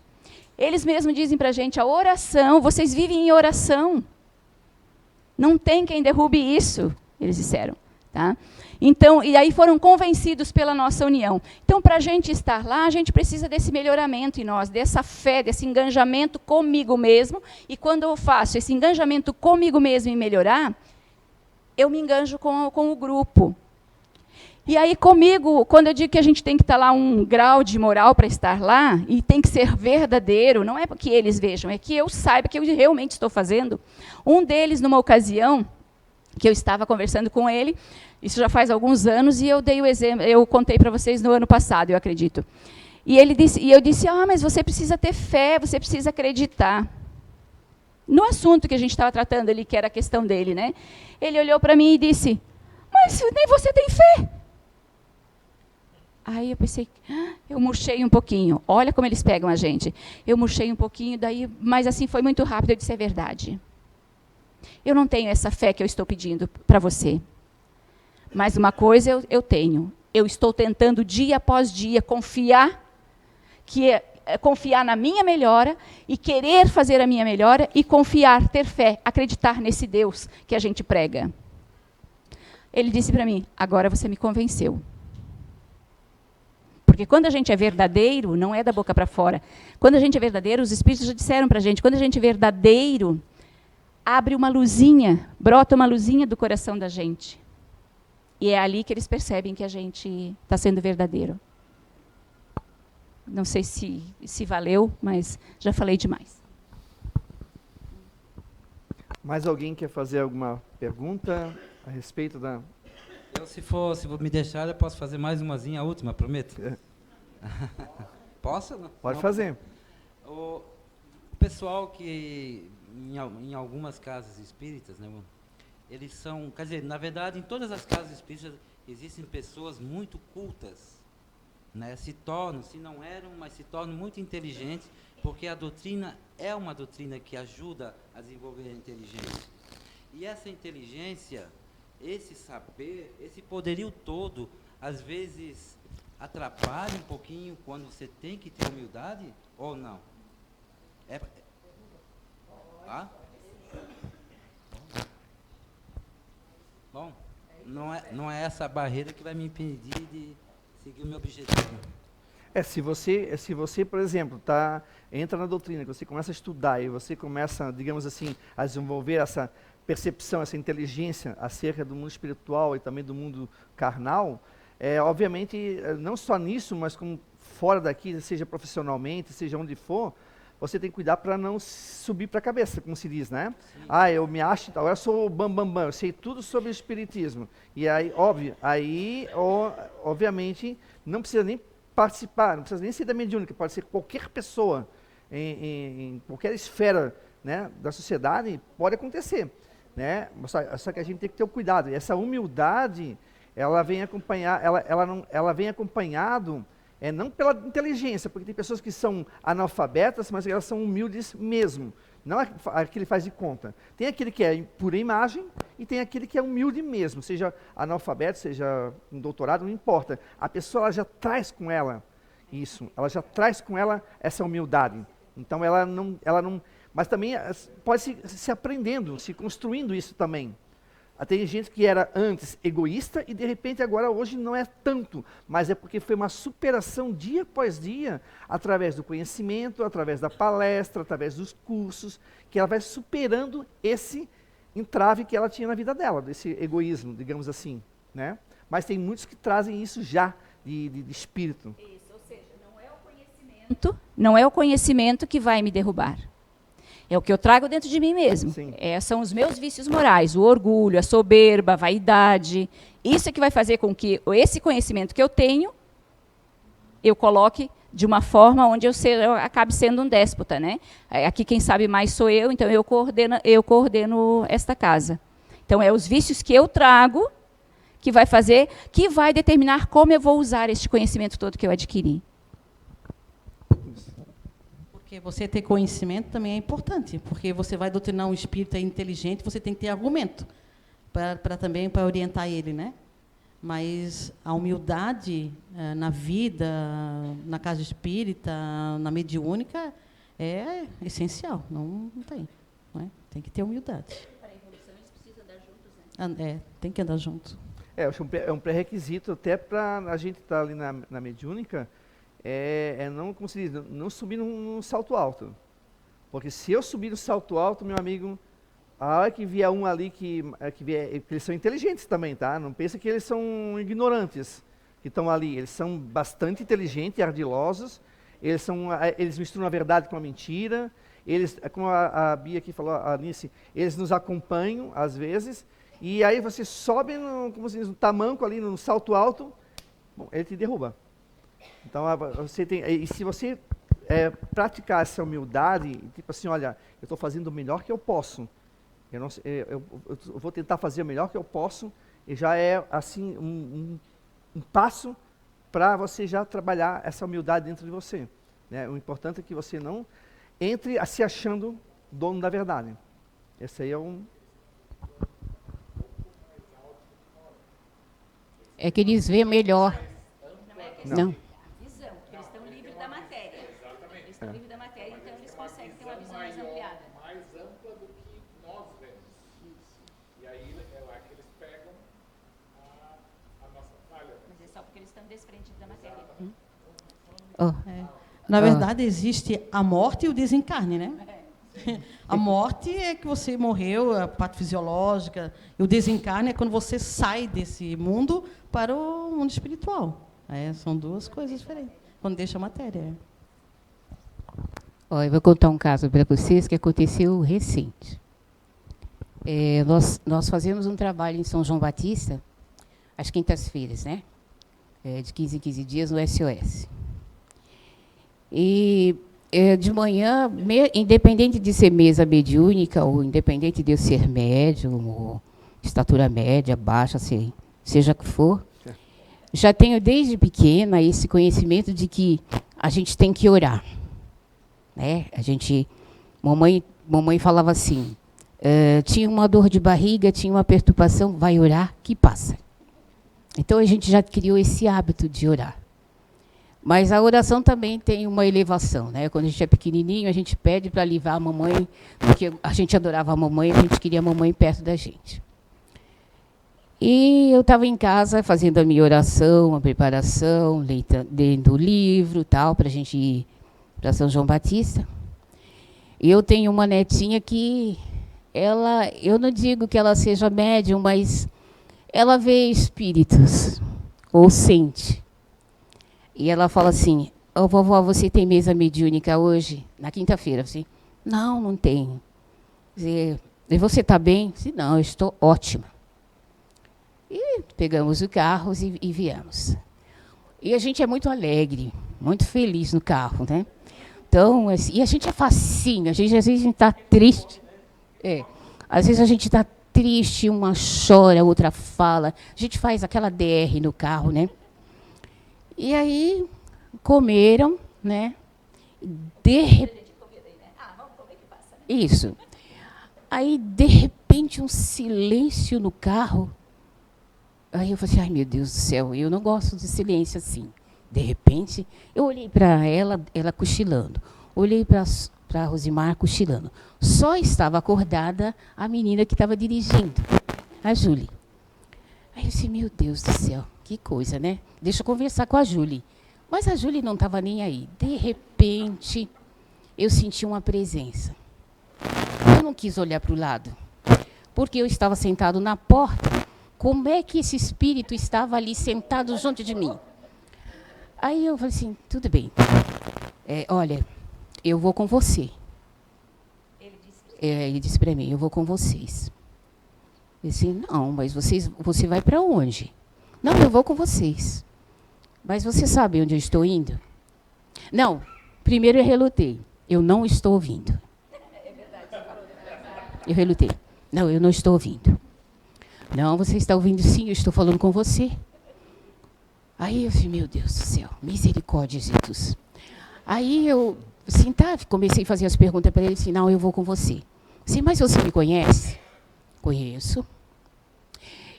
Eles mesmos dizem para a gente, a oração, vocês vivem em oração. Não tem quem derrube isso, eles disseram. Tá? Então, e aí foram convencidos pela nossa união. Então, para a gente estar lá, a gente precisa desse melhoramento em nós, dessa fé, desse engajamento comigo mesmo. E quando eu faço esse engajamento comigo mesmo em melhorar, eu me enganjo com o grupo. E aí comigo, quando eu digo que a gente tem que estar lá um grau de moral para estar lá, e tem que ser verdadeiro, não é que eles vejam, é que eu saiba que eu realmente estou fazendo. Um deles, numa ocasião, que eu estava conversando com ele, isso já faz alguns anos, e eu dei o exemplo, eu contei para vocês no ano passado, eu acredito. E eu disse, mas você precisa ter fé, você precisa acreditar. No assunto que a gente estava tratando ali, que era a questão dele, né? Ele olhou para mim e disse, mas nem você tem fé. Aí eu pensei, eu murchei um pouquinho. Olha como eles pegam a gente. Eu murchei um pouquinho, mas assim foi muito rápido, eu disse, é verdade. Eu não tenho essa fé que eu estou pedindo para você. Mas uma coisa eu tenho. Eu estou tentando dia após dia confiar na minha melhora e querer fazer a minha melhora e confiar, ter fé, acreditar nesse Deus que a gente prega. Ele disse para mim, agora você me convenceu. Porque quando a gente é verdadeiro, não é da boca para fora. Quando a gente é verdadeiro, os espíritos já disseram para a gente, quando a gente é verdadeiro, abre uma luzinha, brota uma luzinha do coração da gente. E é ali que eles percebem que a gente está sendo verdadeiro. Não sei se valeu, mas já falei demais. Mais alguém quer fazer alguma pergunta a respeito da... Eu, se for me deixar, eu posso fazer mais umazinha, a última, prometo? Posso? Não? Pode Não. fazer. O pessoal que, em algumas casas espíritas, né, eles são, quer dizer, na verdade, em todas as casas espíritas existem pessoas muito cultas, né, se não eram, mas se tornam muito inteligentes, porque a doutrina é uma doutrina que ajuda a desenvolver a inteligência. E essa inteligência, esse saber, esse poderio todo, às vezes atrapalha um pouquinho quando você tem que ter humildade, ou não? Bom, não é essa barreira que vai me impedir de seguir o meu objetivo. Se você, por exemplo, entra na doutrina, que você começa a estudar e você começa, digamos assim, a desenvolver essa percepção, essa inteligência acerca do mundo espiritual e também do mundo carnal, obviamente, não só nisso, mas como fora daqui, seja profissionalmente, seja onde for, você tem que cuidar para não subir para a cabeça, como se diz, né? Sim. Eu me acho, agora eu sou o bambambam, eu sei tudo sobre o espiritismo. E aí, obviamente, não precisa nem participar, não precisa nem ser da mediúnica, pode ser qualquer pessoa, em qualquer esfera, né, da sociedade, pode acontecer, né? Só que a gente tem que ter o cuidado. E essa humildade, ela vem vem acompanhado, não pela inteligência, porque tem pessoas que são analfabetas, mas elas são humildes mesmo. Não é aquele faz de conta. Tem aquele que é pura imagem e tem aquele que é humilde mesmo, seja analfabeto, seja um doutorado, não importa. A pessoa ela já traz com ela isso, ela já traz com ela essa humildade. Então ela não, mas também pode se aprendendo, se construindo isso também. Tem gente que era antes egoísta e de repente agora hoje não é tanto, mas é porque foi uma superação dia após dia, através do conhecimento, através da palestra, através dos cursos, que ela vai superando esse entrave que ela tinha na vida dela, desse egoísmo, digamos assim, né? Mas tem muitos que trazem isso já de espírito. Isso, ou seja, não é o conhecimento que vai me derrubar. É o que eu trago dentro de mim mesmo. São os meus vícios morais, o orgulho, a soberba, a vaidade. Isso é que vai fazer com que esse conhecimento que eu tenho, eu coloque de uma forma onde eu acabe sendo um déspota, né? Aqui quem sabe mais sou eu, então eu coordeno esta casa. Então é os vícios que eu trago que vai determinar como eu vou usar este conhecimento todo que eu adquiri. Porque você ter conhecimento também é importante, porque você vai doutrinar um espírito inteligente, você tem que ter argumento para orientar ele, né? Mas a humildade na vida, na casa espírita, na mediúnica, é essencial. Não tem. Não é? Tem que ter humildade. Para a evolução, eles precisam andar juntos, né? Tem que andar junto. É um pré-requisito até para a gente estar ali na mediúnica, não, como se diz, não subir num salto alto. Porque se eu subir no salto alto, meu amigo, a hora que vier um ali que eles são inteligentes também, tá? Não pensa que eles são ignorantes que estão ali. Eles são bastante inteligentes e ardilosos. Eles misturam a verdade com a mentira. Eles, como a Bia aqui falou, a Alice, eles nos acompanham às vezes. E aí você sobe como se diz, no tamanco ali, no salto alto, bom, ele te derruba. Então, e se você praticar essa humildade, tipo assim, olha, eu estou fazendo o melhor que eu posso, eu vou tentar fazer o melhor que eu posso, e já é assim um passo para você já trabalhar essa humildade dentro de você, né? O importante é que você não entre se achando dono da verdade. Esse aí é que eles veem melhor. Não. Visão, porque eles estão livres da matéria. Eles estão livres da matéria, então eles conseguem ter uma visão mais ampliada. Mais ampla do que nós vemos. Isso. E aí é lá que eles pegam a nossa falha. Mas é só porque eles estão desprendidos da matéria. Na verdade, existe a morte e o desencarne, né? A morte é que você morreu, a parte fisiológica, e o desencarne é quando você sai desse mundo para o mundo espiritual. São duas coisas diferentes, quando deixa a matéria. Eu vou contar um caso para vocês que aconteceu recente. Nós fazemos um trabalho em São João Batista, às quintas-feiras, né? De 15 em 15 dias no SOS. E de manhã, independente de ser mesa mediúnica, ou independente de eu ser médium, ou estatura média, baixa, seja o que for, já tenho desde pequena esse conhecimento de que a gente tem que orar. Né? Mamãe falava assim, tinha uma dor de barriga, tinha uma perturbação, vai orar que passa. Então a gente já criou esse hábito de orar. Mas a oração também tem uma elevação, né? Quando a gente é pequenininho, a gente pede para livrar a mamãe, porque a gente adorava a mamãe, a gente queria a mamãe perto da gente. E eu estava em casa fazendo a minha oração, a preparação, lendo o livro, tal, para a gente ir para São João Batista. E eu tenho uma netinha que eu não digo que ela seja médium, mas ela vê espíritos, ou sente. E ela fala assim, vovó, você tem mesa mediúnica hoje? Na quinta-feira. Assim, não tenho. E você está bem? Assim, não, eu estou ótima. E pegamos o carro e viemos. E a gente é muito alegre, muito feliz no carro, né? Então, e a gente é facinho, às vezes a gente está triste. Às vezes a gente está triste, uma chora, outra fala. A gente faz aquela DR no carro, né? E aí, comeram, né? Isso. Aí, de repente, um silêncio no carro. Aí eu falei assim, ai, meu Deus do céu, eu não gosto de silêncio assim. De repente, eu olhei para ela cochilando. Olhei para a Rosimar cochilando. Só estava acordada a menina que estava dirigindo, a Júlia. Aí eu disse, meu Deus do céu, que coisa, né? Deixa eu conversar com a Júlia. Mas a Júlia não estava nem aí. De repente, eu senti uma presença. Eu não quis olhar para o lado, porque eu estava sentado na porta. Como é que esse espírito estava ali sentado junto de mim? Aí eu falei assim, tudo bem. Olha, eu vou com você. Ele disse para mim, eu vou com vocês. Eu disse, não, mas você vai para onde? Não, eu vou com vocês. Mas você sabe onde eu estou indo? Não, primeiro eu relutei. Eu não estou ouvindo. Eu relutei. Não, eu não estou ouvindo. Não, você está ouvindo sim, eu estou falando com você. Aí eu falei, meu Deus do céu, misericórdia, Jesus. Aí eu, assim, comecei a fazer as perguntas para ele, assim, não, eu vou com você. Assim, mas você me conhece? Conheço.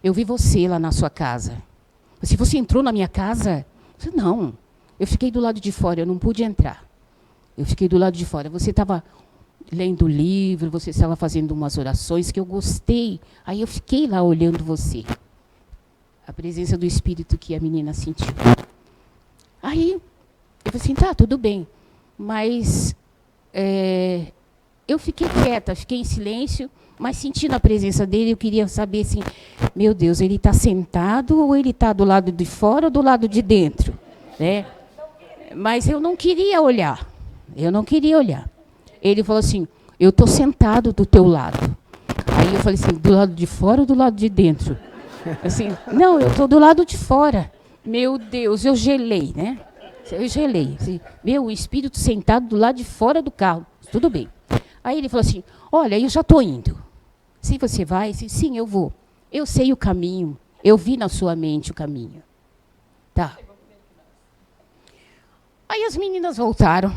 Eu vi você lá na sua casa. Se você entrou na minha casa? Eu disse, não, eu fiquei do lado de fora, eu não pude entrar. Eu fiquei do lado de fora. Você estava lendo o livro, você estava fazendo umas orações que eu gostei. Aí eu fiquei lá olhando você. A presença do espírito que a menina sentiu. Aí eu falei assim, tá, tudo bem. Mas eu fiquei quieta, fiquei em silêncio, mas sentindo a presença dele, eu queria saber assim, meu Deus, ele está sentado ou ele está do lado de fora ou do lado de dentro? Né? Mas eu não queria olhar. Eu não queria olhar. Ele falou assim, eu estou sentado do teu lado. Aí eu falei assim, do lado de fora ou do lado de dentro? Assim, não, eu estou do lado de fora. Meu Deus, eu gelei, né? Eu gelei. Assim, o espírito sentado do lado de fora do carro. Tudo bem. Aí ele falou assim, olha, eu já estou indo. Se você vai, sim, eu vou. Eu sei o caminho. Eu vi na sua mente o caminho. Tá. Aí as meninas voltaram.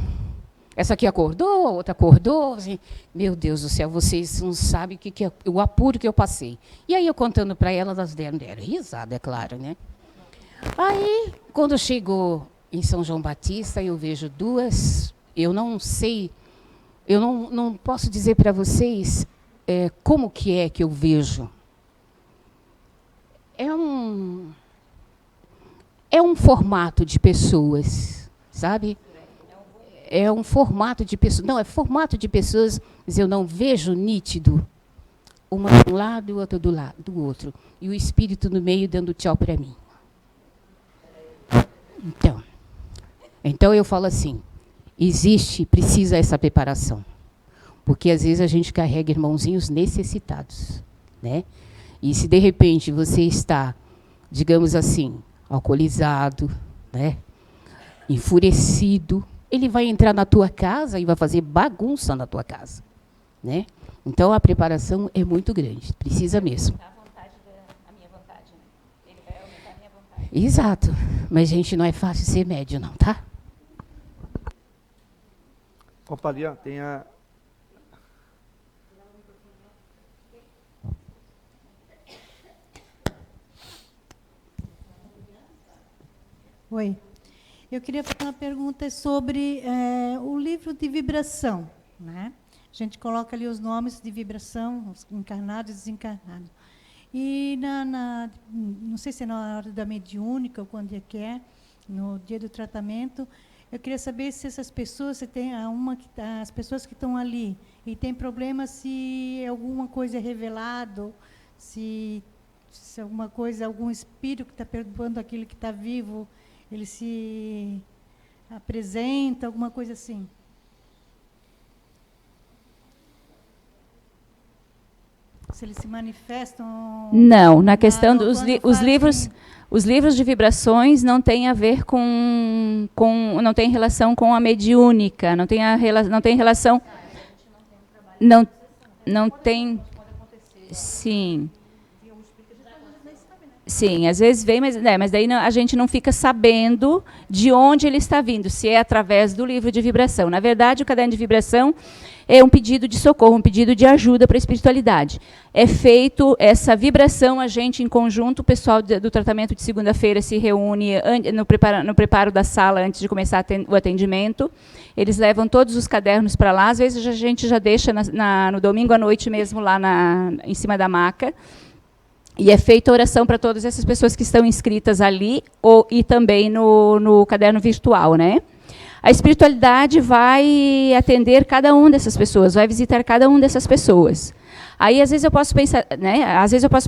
Essa aqui acordou, a outra acordou. Assim, meu Deus do céu, vocês não sabem o apuro que eu passei. E aí eu contando para elas, elas deram risada, é claro, né? Aí, quando chegou em São João Batista, eu vejo duas, eu não sei, eu não posso dizer para vocês como que é que eu vejo. É um formato de pessoas, sabe? É um formato de pessoas. Não, é formato de pessoas, mas eu não vejo nítido. Uma de um lado e outra do outro. E o espírito no meio dando tchau para mim. Então eu falo assim, precisa essa preparação. Porque às vezes a gente carrega irmãozinhos necessitados, né? E se de repente você está, digamos assim, alcoolizado, né? Enfurecido, ele vai entrar na tua casa e vai fazer bagunça na tua casa, né? Então a preparação é muito grande, precisa mesmo. Exato, mas gente, não é fácil ser médio não, tá? Opa, ali, ó, tem a... Oi. Eu queria fazer uma pergunta sobre o livro de vibração, né? A gente coloca ali os nomes de vibração, os encarnados e desencarnados. E não sei se é na hora da mediúnica ou quando é que é, no dia do tratamento, eu queria saber se essas pessoas, se tem as pessoas que estão ali e tem problema, se alguma coisa é revelado, se alguma coisa, algum espírito que está perturbando aquele que está vivo, ele se apresenta, alguma coisa assim. Se eles se manifestam... Não, na questão dos os livros de vibrações não têm a ver não tem relação com a mediúnica, não tem relação... Não tem... Sim. Sim, às vezes vem, mas daí a gente não fica sabendo de onde ele está vindo, se é através do livro de vibração. Na verdade, o caderno de vibração é um pedido de socorro, um pedido de ajuda para a espiritualidade. É feito essa vibração, a gente em conjunto, o pessoal do tratamento de segunda-feira se reúne no preparo da sala antes de começar o atendimento. Eles levam todos os cadernos para lá, às vezes a gente já deixa no domingo à noite mesmo lá em cima da maca. E é feita oração para todas essas pessoas que estão inscritas ali e também no caderno virtual, né? A espiritualidade vai atender cada uma dessas pessoas, vai visitar cada uma dessas pessoas. Aí, às vezes, eu posso pensar, né?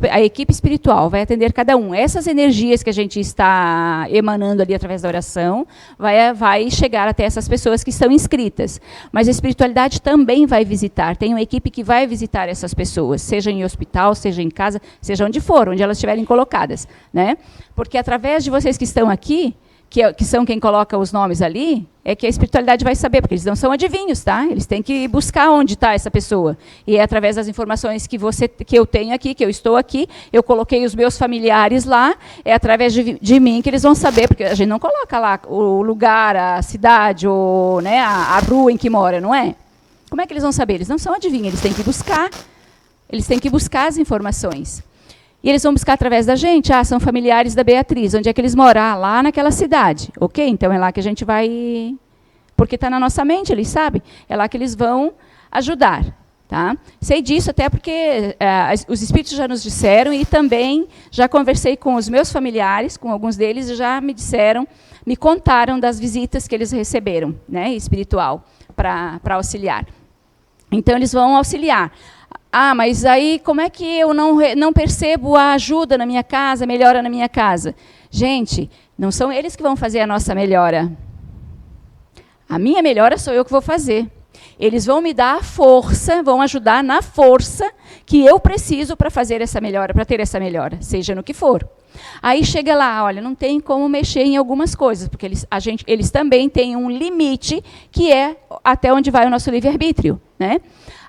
A equipe espiritual vai atender cada um. Essas energias que a gente está emanando ali através da oração, vai chegar até essas pessoas que estão inscritas. Mas a espiritualidade também vai visitar. Tem uma equipe que vai visitar essas pessoas, seja em hospital, seja em casa, seja onde for, onde elas estiverem colocadas, né? Porque através de vocês que estão aqui, que são quem coloca os nomes ali, é que a espiritualidade vai saber, porque eles não são adivinhos, tá? Eles têm que buscar onde está essa pessoa. E é através das informações que eu tenho aqui, que eu estou aqui, eu coloquei os meus familiares lá, é através de mim que eles vão saber, porque a gente não coloca lá o lugar, a cidade, ou, né, a rua em que mora, não é? Como é que eles vão saber? Eles não são adivinhos, eles têm que buscar as informações. E eles vão buscar através da gente. São familiares da Beatriz. Onde é que eles moram? Lá naquela cidade. Ok? Então é lá que a gente vai... Porque está na nossa mente, eles sabem. É lá que eles vão ajudar. Tá? Sei disso até porque os espíritos já nos disseram e também já conversei com os meus familiares, com alguns deles, e já me contaram das visitas que eles receberam, né, espiritual, para auxiliar. Então, eles vão auxiliar. Mas aí como é que eu não percebo a ajuda na minha casa, a melhora na minha casa? Gente, não são eles que vão fazer a nossa melhora. A minha melhora sou eu que vou fazer. Eles vão me dar a força, vão ajudar na força que eu preciso para fazer essa melhora, para ter essa melhora, seja no que for. Aí chega lá, olha, não tem como mexer em algumas coisas, porque eles também têm um limite que é até onde vai o nosso livre-arbítrio, né?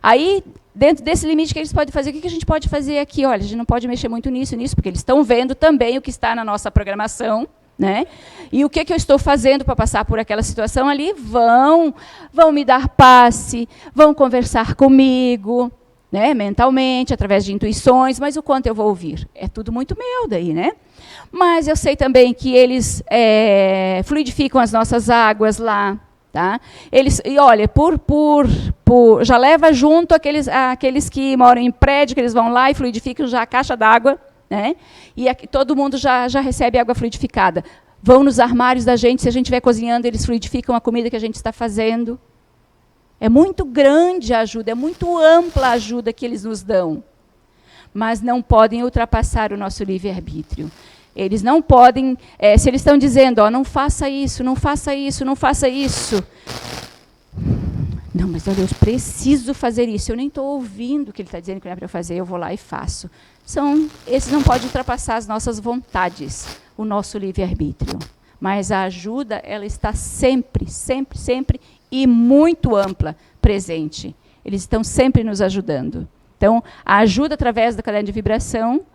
Aí, dentro desse limite que eles podem fazer, o que a gente pode fazer aqui? Olha, a gente não pode mexer muito nisso, porque eles estão vendo também o que está na nossa programação, né? E o que eu estou fazendo para passar por aquela situação ali? Vão me dar passe, vão conversar comigo, né, mentalmente, através de intuições, mas o quanto eu vou ouvir? É tudo muito meu daí, né? Mas eu sei também que eles fluidificam as nossas águas lá, tá? E olha, já leva junto aqueles que moram em prédio, que eles vão lá e fluidificam já a caixa d'água, né? E aqui, todo mundo já recebe água fluidificada. Vão nos armários da gente, se a gente estiver cozinhando, eles fluidificam a comida que a gente está fazendo. É muito grande a ajuda, é muito ampla a ajuda que eles nos dão. Mas não podem ultrapassar o nosso livre-arbítrio. Eles não podem, se eles estão dizendo, não faça isso, não faça isso, não faça isso. não, mas olha, eu preciso fazer isso, eu nem estou ouvindo o que ele está dizendo que não é para eu fazer, eu vou lá e faço. Esses não podem ultrapassar as nossas vontades, o nosso livre-arbítrio. Mas a ajuda, ela está sempre, sempre, sempre, e muito ampla, presente. Eles estão sempre nos ajudando. Então, a ajuda através da cadeia de vibração...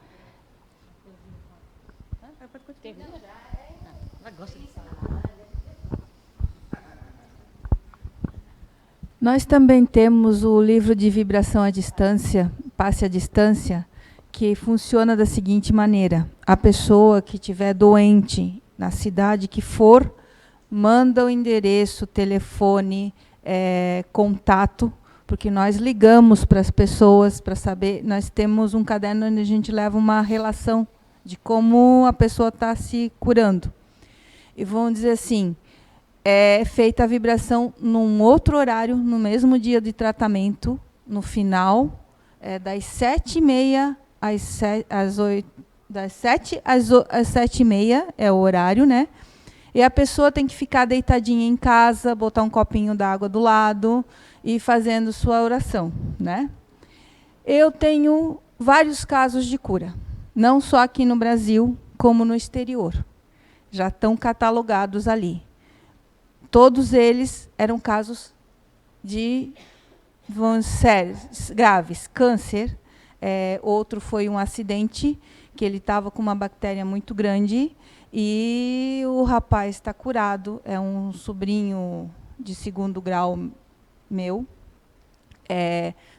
Nós também temos o livro de vibração à distância, passe à distância, que funciona da seguinte maneira. A pessoa que estiver doente, na cidade que for, manda o endereço, telefone, contato, porque nós ligamos para as pessoas para saber, nós temos um caderno onde a gente leva uma relação de como a pessoa está se curando. E vamos dizer assim, é feita a vibração num outro horário, no mesmo dia de tratamento, no final, das 7h30 às 8, das 7 às 7h30 é o horário, né? E a pessoa tem que ficar deitadinha em casa, botar um copinho d'água do lado e fazendo sua oração, né? Eu tenho vários casos de cura, não só aqui no Brasil, como no exterior. Já estão catalogados ali. Todos eles eram casos de sérios, graves, câncer. Outro foi um acidente, que ele estava com uma bactéria muito grande, e o rapaz está curado, é um sobrinho de 2º grau meu.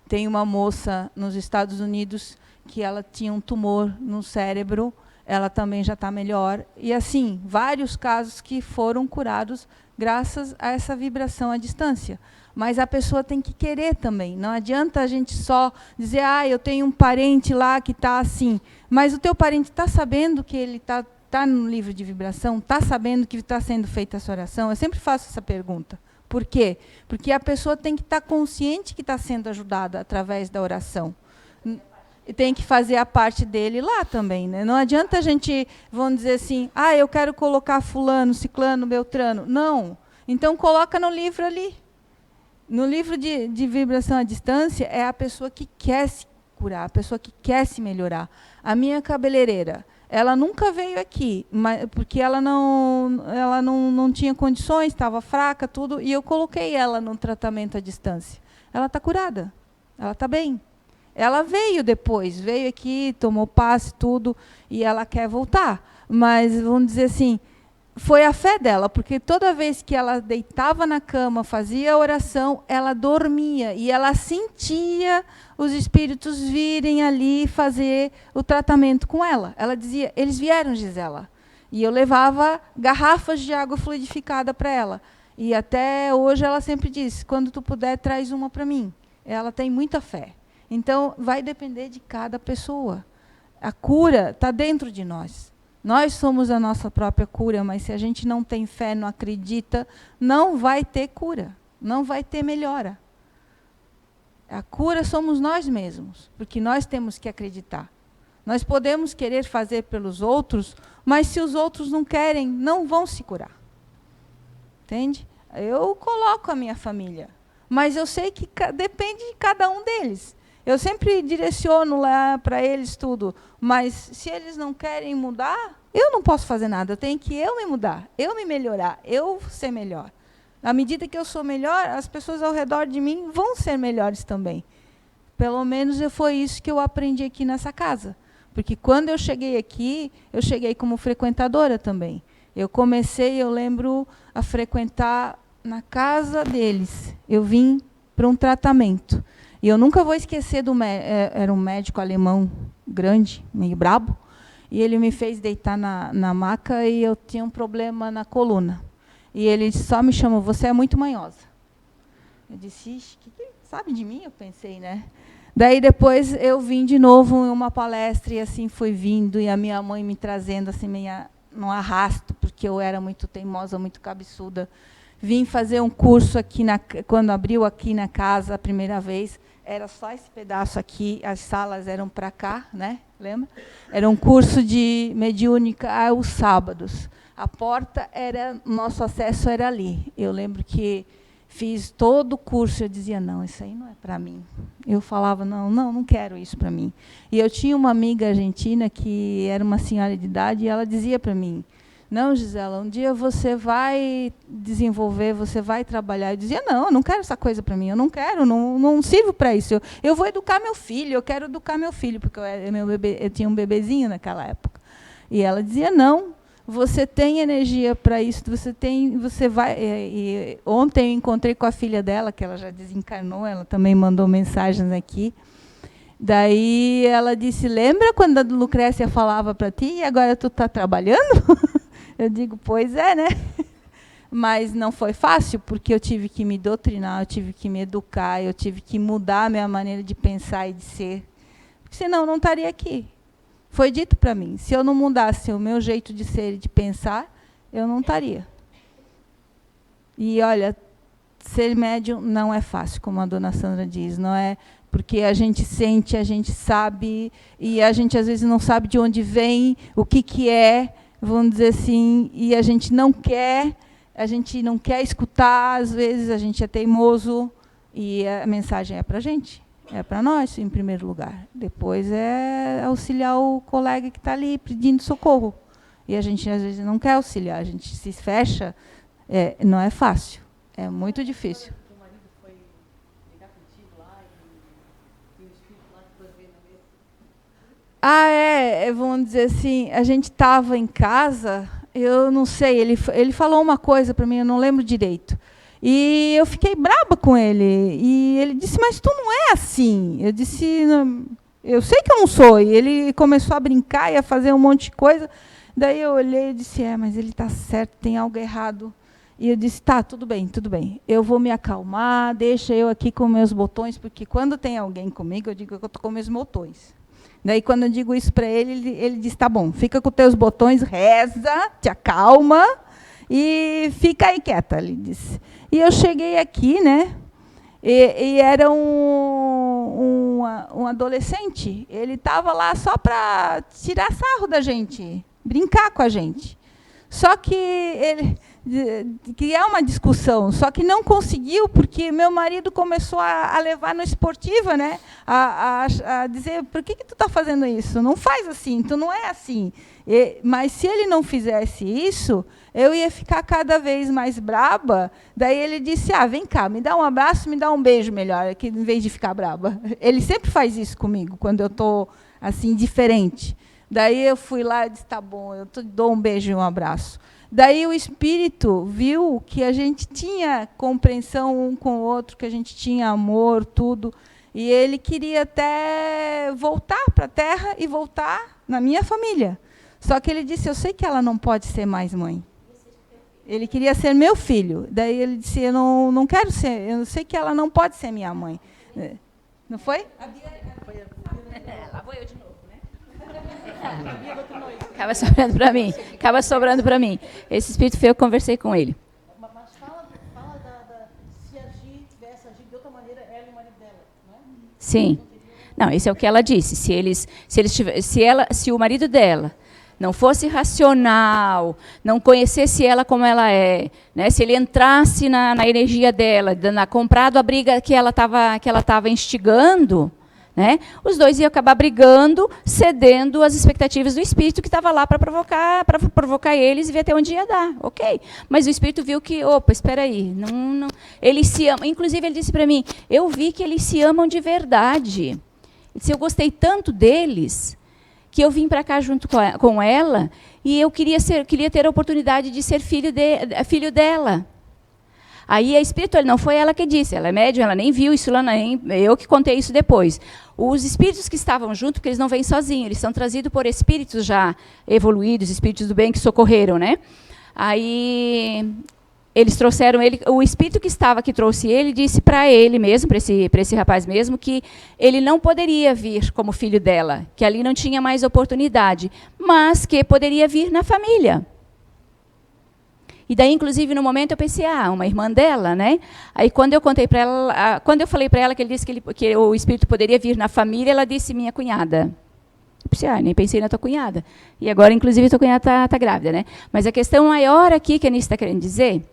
Tem uma moça nos Estados Unidos que ela tinha um tumor no cérebro, ela também já está melhor. E assim, vários casos que foram curados graças a essa vibração à distância. Mas a pessoa tem que querer também. Não adianta a gente só dizer, eu tenho um parente lá que está assim. Mas o teu parente está sabendo que ele está no livro de vibração? Está sabendo que está sendo feita essa oração? Eu sempre faço essa pergunta. Por quê? Porque a pessoa tem que estar consciente que está sendo ajudada através da oração. E tem que fazer a parte dele lá também, né? Não adianta a gente, vamos dizer assim, eu quero colocar fulano, ciclano, beltrano. Não. Então, coloca no livro ali. No livro de vibração à distância, é a pessoa que quer se curar, a pessoa que quer se melhorar. A minha cabeleireira, ela nunca veio aqui, porque ela não tinha condições, estava fraca, tudo, e eu coloquei ela no tratamento à distância. Ela está curada, ela está bem. Ela veio depois, veio aqui, tomou passe, tudo, e ela quer voltar. Mas, vamos dizer assim, foi a fé dela, porque toda vez que ela deitava na cama, fazia a oração, ela dormia, e ela sentia os espíritos virem ali fazer o tratamento com ela. Ela dizia, eles vieram, Gisela. E eu levava garrafas de água fluidificada para ela. E até hoje ela sempre diz, quando tu puder, traz uma para mim. Ela tem muita fé. Então, vai depender de cada pessoa. A cura está dentro de nós. Nós somos a nossa própria cura, mas se a gente não tem fé, não acredita, não vai ter cura, não vai ter melhora. A cura somos nós mesmos, porque nós temos que acreditar. Nós podemos querer fazer pelos outros, mas se os outros não querem, não vão se curar. Entende? Eu coloco a minha família, mas eu sei que depende de cada um deles. Eu sempre direciono lá para eles tudo, mas se eles não querem mudar, eu não posso fazer nada. Eu tenho que me mudar, eu me melhorar, eu ser melhor. À medida que eu sou melhor, as pessoas ao redor de mim vão ser melhores também. Pelo menos foi isso que eu aprendi aqui nessa casa. Porque quando eu cheguei aqui, eu cheguei como frequentadora também. Eu lembro, a frequentar na casa deles. Eu vim para um tratamento. E eu nunca vou esquecer era um médico alemão grande, meio brabo, e ele me fez deitar na maca e eu tinha um problema na coluna. E ele só me chamou, você é muito manhosa. Eu disse, ixi, que sabe de mim? Eu pensei, né? Daí depois eu vim de novo em uma palestra e assim fui vindo, e a minha mãe me trazendo assim meio no arrasto, porque eu era muito teimosa, muito cabeçuda. Vim fazer um curso aqui, quando abriu aqui na casa a primeira vez, era só esse pedaço aqui, as salas eram para cá, né? Lembra? Era um curso de mediúnica aos sábados. A porta nosso acesso era ali. Eu lembro que Fiz todo o curso, eu dizia, não, isso aí não é para mim. Eu falava, não quero isso para mim. E eu tinha uma amiga argentina que era uma senhora de idade e ela dizia para mim, não, Gisela, um dia você vai desenvolver, você vai trabalhar. Eu dizia, não, eu não quero essa coisa para mim, eu não quero, não sirvo para isso. Eu vou educar meu filho, eu quero educar meu filho, porque eu tinha um bebezinho naquela época. E ela dizia, não, você tem energia para isso, você vai. E ontem eu encontrei com a filha dela, que ela já desencarnou, ela também mandou mensagens aqui. Daí ela disse, lembra quando a Lucrécia falava para ti e agora tu está trabalhando? Eu digo, pois é, né? Mas não foi fácil, porque eu tive que me doutrinar, eu tive que me educar, eu tive que mudar a minha maneira de pensar e de ser. Porque senão eu não estaria aqui. Foi dito para mim, se eu não mudasse o meu jeito de ser e de pensar, eu não estaria. E, olha, ser médium não é fácil, como a dona Sandra diz, não é porque a gente sente, a gente sabe, e a gente às vezes não sabe de onde vem, o que é, vamos dizer assim, e a gente não quer escutar, às vezes a gente é teimoso, e a mensagem é para a gente, é para nós, em primeiro lugar. Depois é auxiliar o colega que está ali pedindo socorro. E a gente às vezes não quer auxiliar, a gente se fecha, não é fácil, é muito difícil. Vamos dizer assim, a gente estava em casa, eu não sei, ele falou uma coisa para mim, eu não lembro direito. E eu fiquei braba com ele. E ele disse, mas tu não é assim. Eu disse, não, eu sei que eu não sou. E ele começou a brincar e a fazer um monte de coisa. Daí eu olhei e disse, mas ele está certo, tem algo errado. E eu disse, tá, tudo bem. Eu vou me acalmar, deixa eu aqui com meus botões, porque quando tem alguém comigo, eu digo que eu estou com meus botões. Daí, quando eu digo isso para ele, ele diz, tá bom, fica com teus botões, reza, te acalma e fica aí quieta, ele disse. E eu cheguei aqui, né? E era um adolescente. Ele estava lá só para tirar sarro da gente, brincar com a gente. Só que ele criar uma discussão, só que não conseguiu, porque meu marido começou a levar no esportiva, né? A dizer, por que tu está fazendo isso? Não faz assim, tu não é assim. Mas se ele não fizesse isso, eu ia ficar cada vez mais braba. Daí ele disse, vem cá, me dá um abraço, me dá um beijo melhor, que em vez de ficar braba. Ele sempre faz isso comigo, quando eu estou assim, diferente. Daí eu fui lá e disse, tá bom, eu dou um beijo e um abraço. Daí o espírito viu que a gente tinha compreensão um com o outro, que a gente tinha amor, tudo. E ele queria até voltar para a Terra e voltar na minha família. Só que ele disse, eu sei que ela não pode ser mais mãe. Ele queria ser meu filho. Daí ele disse, eu não quero ser, eu sei que ela não pode ser minha mãe. Não foi? Lá vou eu de novo, né? Acaba sobrando para mim. Esse espírito foi eu que conversei com ele. Mas fala se tivesse agido de outra maneira, ela e o marido dela, não é? Sim. Não, isso é o que ela disse. Se o marido dela não fosse racional, não conhecesse ela como ela é, né? Se ele entrasse na energia dela, comprado a briga que ela estava instigando, né? Os dois iam acabar brigando, cedendo às expectativas do espírito que estava lá para provocar eles e ver até onde ia dar, ok? Mas o espírito viu que, opa, espera aí, não, eles se amam. Inclusive ele disse para mim, eu vi que eles se amam de verdade. Ele disse, eu gostei tanto deles que eu vim para cá junto com ela e eu queria ter a oportunidade de ser filho dela. Aí a espírito, não foi ela que disse, ela é médium, ela nem viu isso lá, eu que contei isso depois. Os espíritos que estavam junto, porque eles não vêm sozinhos, eles são trazidos por espíritos já evoluídos, espíritos do bem que socorreram, né? Aí eles trouxeram ele, o espírito que trouxe ele, disse para ele mesmo, para esse rapaz mesmo, que ele não poderia vir como filho dela, que ali não tinha mais oportunidade, mas que poderia vir na família. E daí, inclusive, no momento eu pensei, uma irmã dela, né? Aí quando eu contei para ela, quando eu falei para ela que ele disse que o espírito poderia vir na família, ela disse minha cunhada. Eu pensei, nem pensei na tua cunhada. E agora, inclusive, a tua cunhada está grávida, né? Mas a questão maior aqui que a Anice está querendo dizer,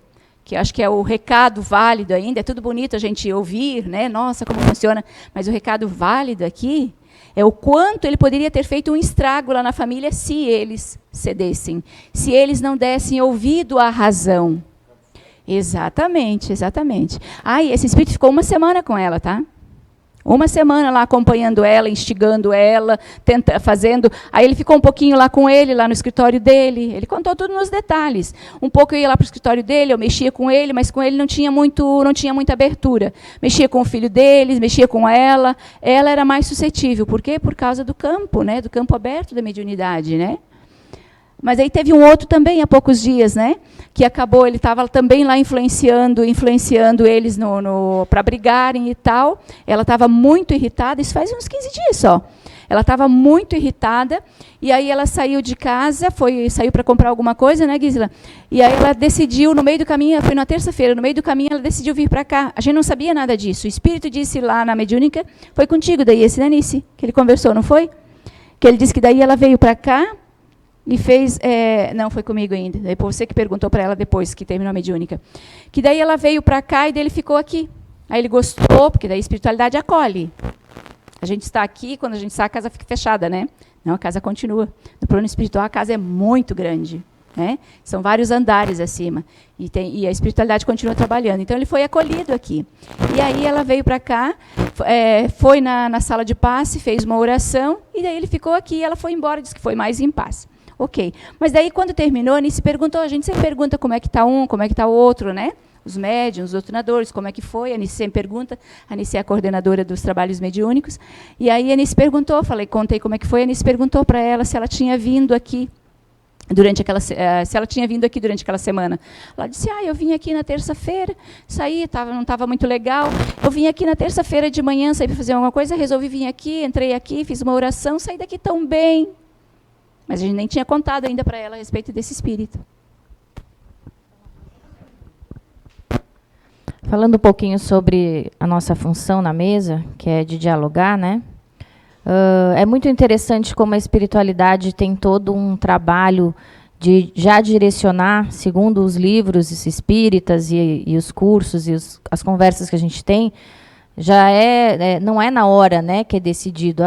que acho que é o recado válido ainda, é tudo bonito a gente ouvir, né? Nossa, como funciona, mas o recado válido aqui é o quanto ele poderia ter feito um estrago lá na família se eles cedessem, se eles não dessem ouvido à razão. Exatamente, exatamente. E esse espírito ficou 1 semana com ela, tá? 1 semana lá acompanhando ela, instigando ela, fazendo. Aí ele ficou um pouquinho lá com ele, lá no escritório dele. Ele contou tudo nos detalhes. Um pouco eu ia lá para o escritório dele, eu mexia com ele, mas com ele não tinha muita abertura. Mexia com o filho deles, mexia com ela. Ela era mais suscetível. Por quê? Por causa do campo, né? Do campo aberto da mediunidade, né? Mas aí teve um outro também há poucos dias, né? Que acabou, ele estava também lá influenciando eles para brigarem e tal. Ela estava muito irritada, isso faz uns 15 dias só. Ela estava muito irritada, e aí ela saiu de casa, saiu para comprar alguma coisa, né, Gisela? E aí ela decidiu, no meio do caminho, foi na terça-feira, no meio do caminho ela decidiu vir para cá. A gente não sabia nada disso. O espírito disse lá na mediúnica, foi contigo daí, esse Danice, que ele conversou, não foi? Que ele disse que daí ela veio para cá, e fez... não, foi comigo ainda. Depois você que perguntou para ela depois, que terminou a mediúnica. Que daí ela veio para cá e daí ele ficou aqui. Aí ele gostou, porque daí a espiritualidade acolhe. A gente está aqui, quando a gente sai, a casa fica fechada, né? Não, a casa continua. No plano espiritual, a casa é muito grande, né? São vários andares acima. E a espiritualidade continua trabalhando. Então, ele foi acolhido aqui. E aí, ela veio para cá, foi na sala de passe, fez uma oração, e daí ele ficou aqui, e ela foi embora, disse que foi mais em paz. Ok. Mas daí, quando terminou, a Anice perguntou, a gente sempre pergunta como é que está um, como é que está o outro, né? Os médiuns, os doutrinadores, como é que foi? A Anice sempre pergunta. A Anice é a coordenadora dos trabalhos mediúnicos. E aí, a Anice perguntou, contei como é que foi, a Anice perguntou para ela se ela tinha vindo aqui durante aquela semana. Ela disse, eu vim aqui na terça-feira, saí, não estava muito legal. Eu vim aqui na terça-feira de manhã, saí para fazer alguma coisa, resolvi vir aqui, entrei aqui, fiz uma oração, saí daqui tão bem. Mas a gente nem tinha contado ainda para ela a respeito desse espírito. Falando um pouquinho sobre a nossa função na mesa, que é de dialogar, né? É muito interessante como a espiritualidade tem todo um trabalho de já direcionar, segundo os livros espíritas e os cursos e as conversas que a gente tem, já não é na hora, né, que é decidido,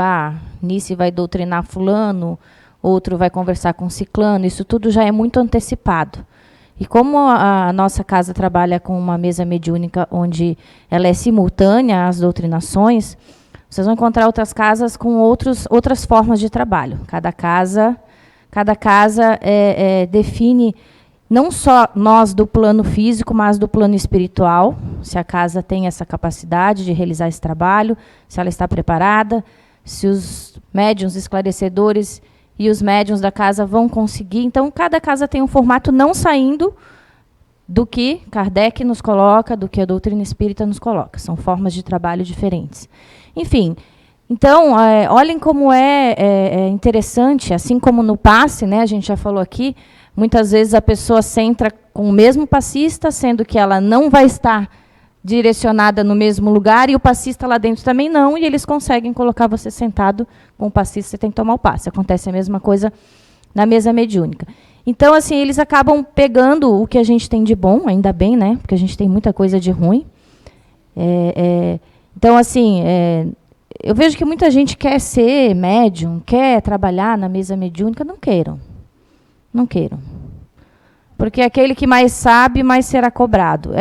Nice vai doutrinar fulano, outro vai conversar com ciclano, isso tudo já é muito antecipado. E como a nossa casa trabalha com uma mesa mediúnica onde ela é simultânea às doutrinações, vocês vão encontrar outras casas com outras formas de trabalho. Cada casa define não só nós do plano físico, mas do plano espiritual, se a casa tem essa capacidade de realizar esse trabalho, se ela está preparada, se os médiuns esclarecedores e os médiuns da casa vão conseguir. Então, cada casa tem um formato não saindo do que Kardec nos coloca, do que a doutrina espírita nos coloca. São formas de trabalho diferentes. Enfim, então, olhem como é interessante, assim como no passe, né, a gente já falou aqui, muitas vezes a pessoa centra com o mesmo passista, sendo que ela não vai estar direcionada no mesmo lugar, e o passista lá dentro também não, e eles conseguem colocar você sentado com o passista, você tem que tomar o passe. Acontece a mesma coisa na mesa mediúnica. Então, assim, eles acabam pegando o que a gente tem de bom, ainda bem, né? Porque a gente tem muita coisa de ruim. Então, assim, eu vejo que muita gente quer ser médium, quer trabalhar na mesa mediúnica, não queiram. Não queiram. Porque aquele que mais sabe, mais será cobrado.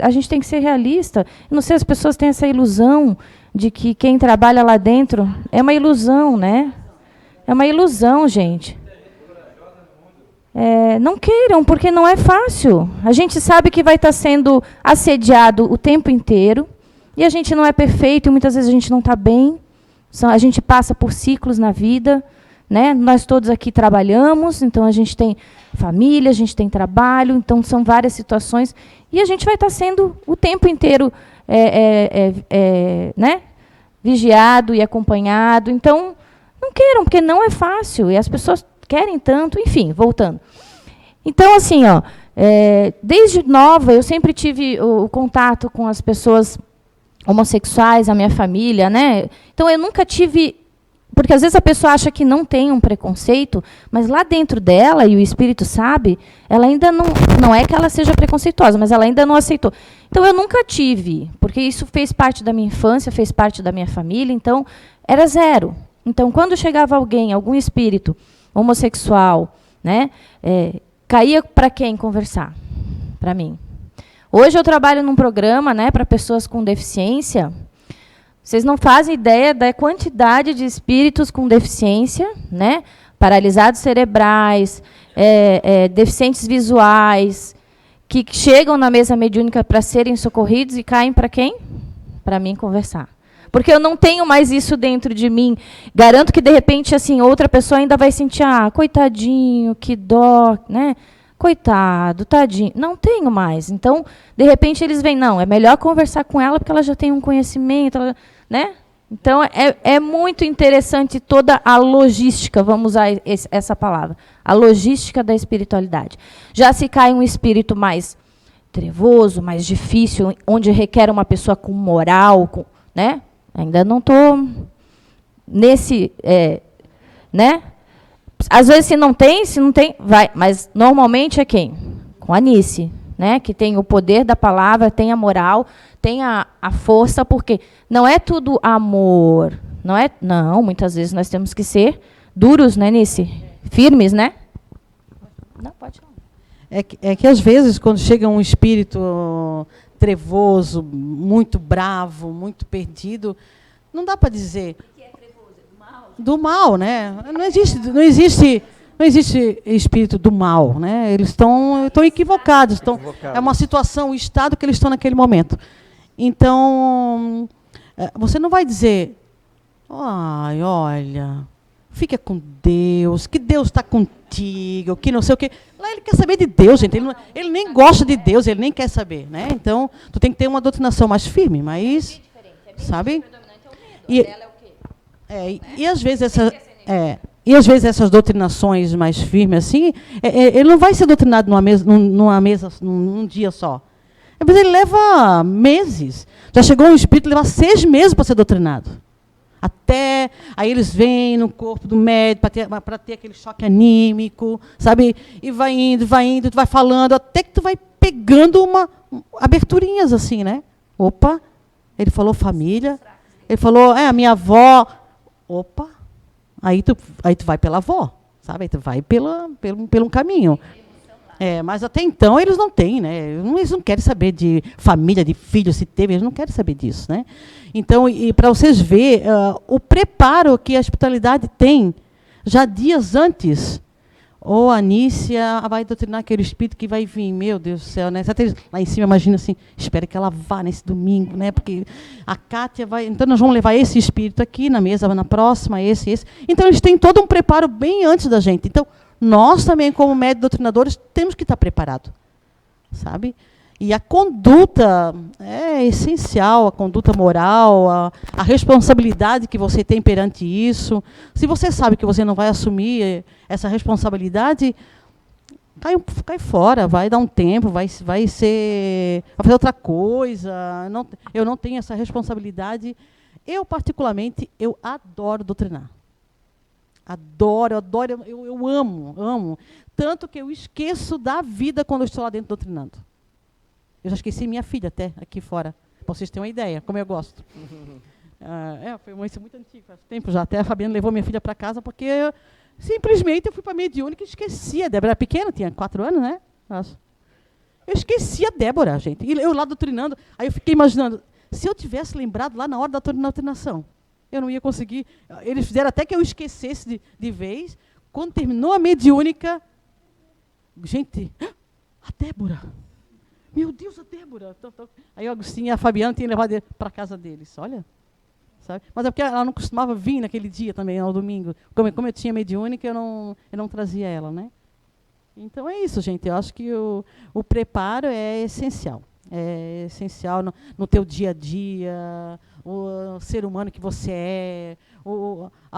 A gente tem que ser realista. Eu não sei, as pessoas têm essa ilusão de que quem trabalha lá dentro... É uma ilusão, né? É uma ilusão, gente. Não queiram, porque não é fácil. A gente sabe que vai estar sendo assediado o tempo inteiro, e a gente não é perfeito, e muitas vezes a gente não está bem. A gente passa por ciclos na vida, né? Nós todos aqui trabalhamos, então a gente tem família, a gente tem trabalho, então são várias situações, e a gente vai estar sendo o tempo inteiro né? Vigiado e acompanhado. Então, não queiram, porque não é fácil, e as pessoas querem tanto, enfim, voltando. Então, assim, desde nova, eu sempre tive o contato com as pessoas homossexuais, a minha família, né? Então, eu nunca tive Porque às vezes a pessoa acha que não tem um preconceito, mas lá dentro dela, e o espírito sabe, ela ainda não é que ela seja preconceituosa, mas ela ainda não aceitou. Então eu nunca tive, porque isso fez parte da minha infância, fez parte da minha família, então era zero. Então quando chegava alguém, algum espírito homossexual, né, caía para quem conversar? Para mim. Hoje eu trabalho num programa, né, para pessoas com deficiência. Vocês não fazem ideia da quantidade de espíritos com deficiência, né? Paralisados cerebrais, deficientes visuais, que chegam na mesa mediúnica para serem socorridos e caem para quem? Para mim conversar. Porque eu não tenho mais isso dentro de mim. Garanto que, de repente, assim, outra pessoa ainda vai sentir, coitadinho, que dó, né? Coitado, tadinho. Não tenho mais. Então, de repente, eles vêm, não, é melhor conversar com ela porque ela já tem um conhecimento, né? Então, é muito interessante toda a logística, vamos usar essa palavra, a logística da espiritualidade. Já se cai um espírito mais trevoso, mais difícil, onde requer uma pessoa com moral, né? Ainda não estou nesse, né? Às vezes, se não tem, vai. Mas, normalmente, é quem? Com a Anice, né? Que tem o poder da palavra, tem a moral, tem a força, porque não é tudo amor. Não, muitas vezes nós temos que ser duros, né, Anice? Firmes, né? Não, pode falar. É que, às vezes, quando chega um espírito trevoso, muito bravo, muito perdido, não dá para dizer... Do mal, né? Não existe espírito do mal, né? Eles estão equivocados. É uma situação, o estado que eles estão naquele momento. Então, você não vai dizer, olha, fica com Deus, que Deus está contigo, que não sei o quê. Lá ele quer saber de Deus, gente. Ele nem gosta de Deus, ele nem quer saber, né? Então, tu tem que ter uma doutrinação mais firme, mas, sabe? E às vezes essas doutrinações mais firmes assim, ele não vai ser doutrinado numa mesa num dia só. Às vezes ele leva meses. Já chegou um espírito leva 6 meses para ser doutrinado. Aí eles vêm no corpo do médico para ter aquele choque anímico, sabe? E vai indo, tu vai falando, até que tu vai pegando aberturinhas assim, né? Opa, ele falou família, ele falou, a minha avó. Opa, aí tu vai pela avó, sabe? Aí tu vai pelo caminho. Mas até então eles não têm, né? Eles não querem saber de família, de filho, se teve, eles não querem saber disso, né? Então, e para vocês verem o preparo que a espiritualidade tem, já dias antes, ou a Anícia vai doutrinar aquele espírito que vai vir, meu Deus do céu, né? Lá em cima, imagina assim, espera que ela vá nesse domingo, né? Porque a Kátia vai... Então, nós vamos levar esse espírito aqui na mesa, na próxima, esse. Então, eles têm todo um preparo bem antes da gente. Então, nós também, como médios doutrinadores, temos que estar preparados, sabe? E a conduta é essencial, a conduta moral, a responsabilidade que você tem perante isso. Se você sabe que você não vai assumir essa responsabilidade, cai fora, vai dar um tempo, vai fazer outra coisa. Eu não tenho essa responsabilidade. Eu, particularmente, eu adoro doutrinar. Adoro, eu amo. Tanto que eu esqueço da vida quando eu estou lá dentro doutrinando. Eu já esqueci minha filha até, aqui fora. Para vocês terem uma ideia, como eu gosto. Foi muito antigo, faz tempo já. Até a Fabiana levou minha filha para casa, porque simplesmente eu fui para a mediúnica e esqueci. A Débora era pequena, tinha 4 anos, né? Nossa. Eu esqueci a Débora, gente. E eu lá doutrinando, aí eu fiquei imaginando, se eu tivesse lembrado lá na hora da doutrinação, eu não ia conseguir. Eles fizeram até que eu esquecesse de vez. Quando terminou a mediúnica, gente, a Débora... Meu Deus, a Débora. Aí o Agostinho e a Fabiana tinham levado para a casa deles, olha. Sabe? Mas é porque ela não costumava vir naquele dia também, no domingo. Como eu tinha mediúnica, eu não trazia ela, né? Então é isso, gente. Eu acho que o preparo é essencial. É essencial no teu dia a dia, o ser humano que você é,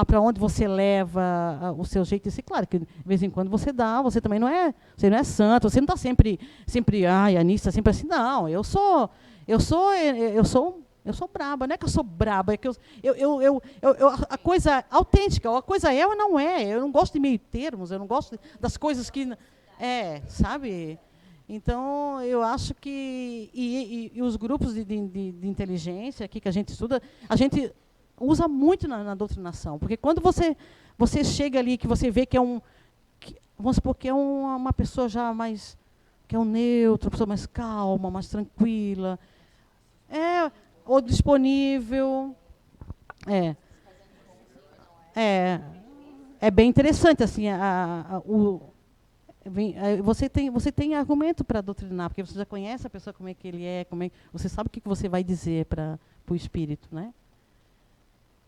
para onde você leva o seu jeito de ser. Claro que de vez em quando você dá, você também não é santo, você não está sempre, a Anícia está sempre assim, não, eu sou Eu sou braba, não é que eu sou braba, é que a coisa autêntica, a coisa é ou não é. Eu não gosto de meio termos, eu não gosto das coisas que... sabe? Então, eu acho que... E os grupos de inteligência aqui que a gente estuda, a gente usa muito na doutrinação. Porque quando você chega ali, que você vê que é vamos supor que é uma pessoa já mais... que é um neutro, uma pessoa mais calma, mais tranquila. Ou disponível. É bem interessante, assim, você tem argumento para doutrinar, porque você já conhece a pessoa, como é que ele é, você sabe o que você vai dizer para o espírito, né?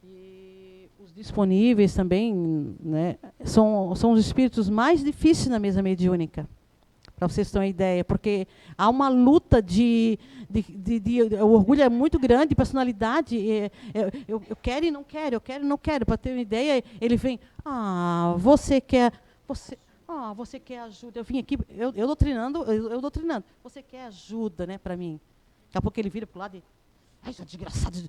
E os disponíveis também, né, são os espíritos mais difíceis na mesa mediúnica, para vocês terem uma ideia, porque há uma luta o orgulho é muito grande, personalidade, eu quero e não quero, eu quero e não quero. Para ter uma ideia, ele vem, você quer ajuda, eu vim aqui, eu doutrinando, você quer ajuda, né, para mim. Daqui a pouco ele vira para o lado e, ai, seu desgraçado,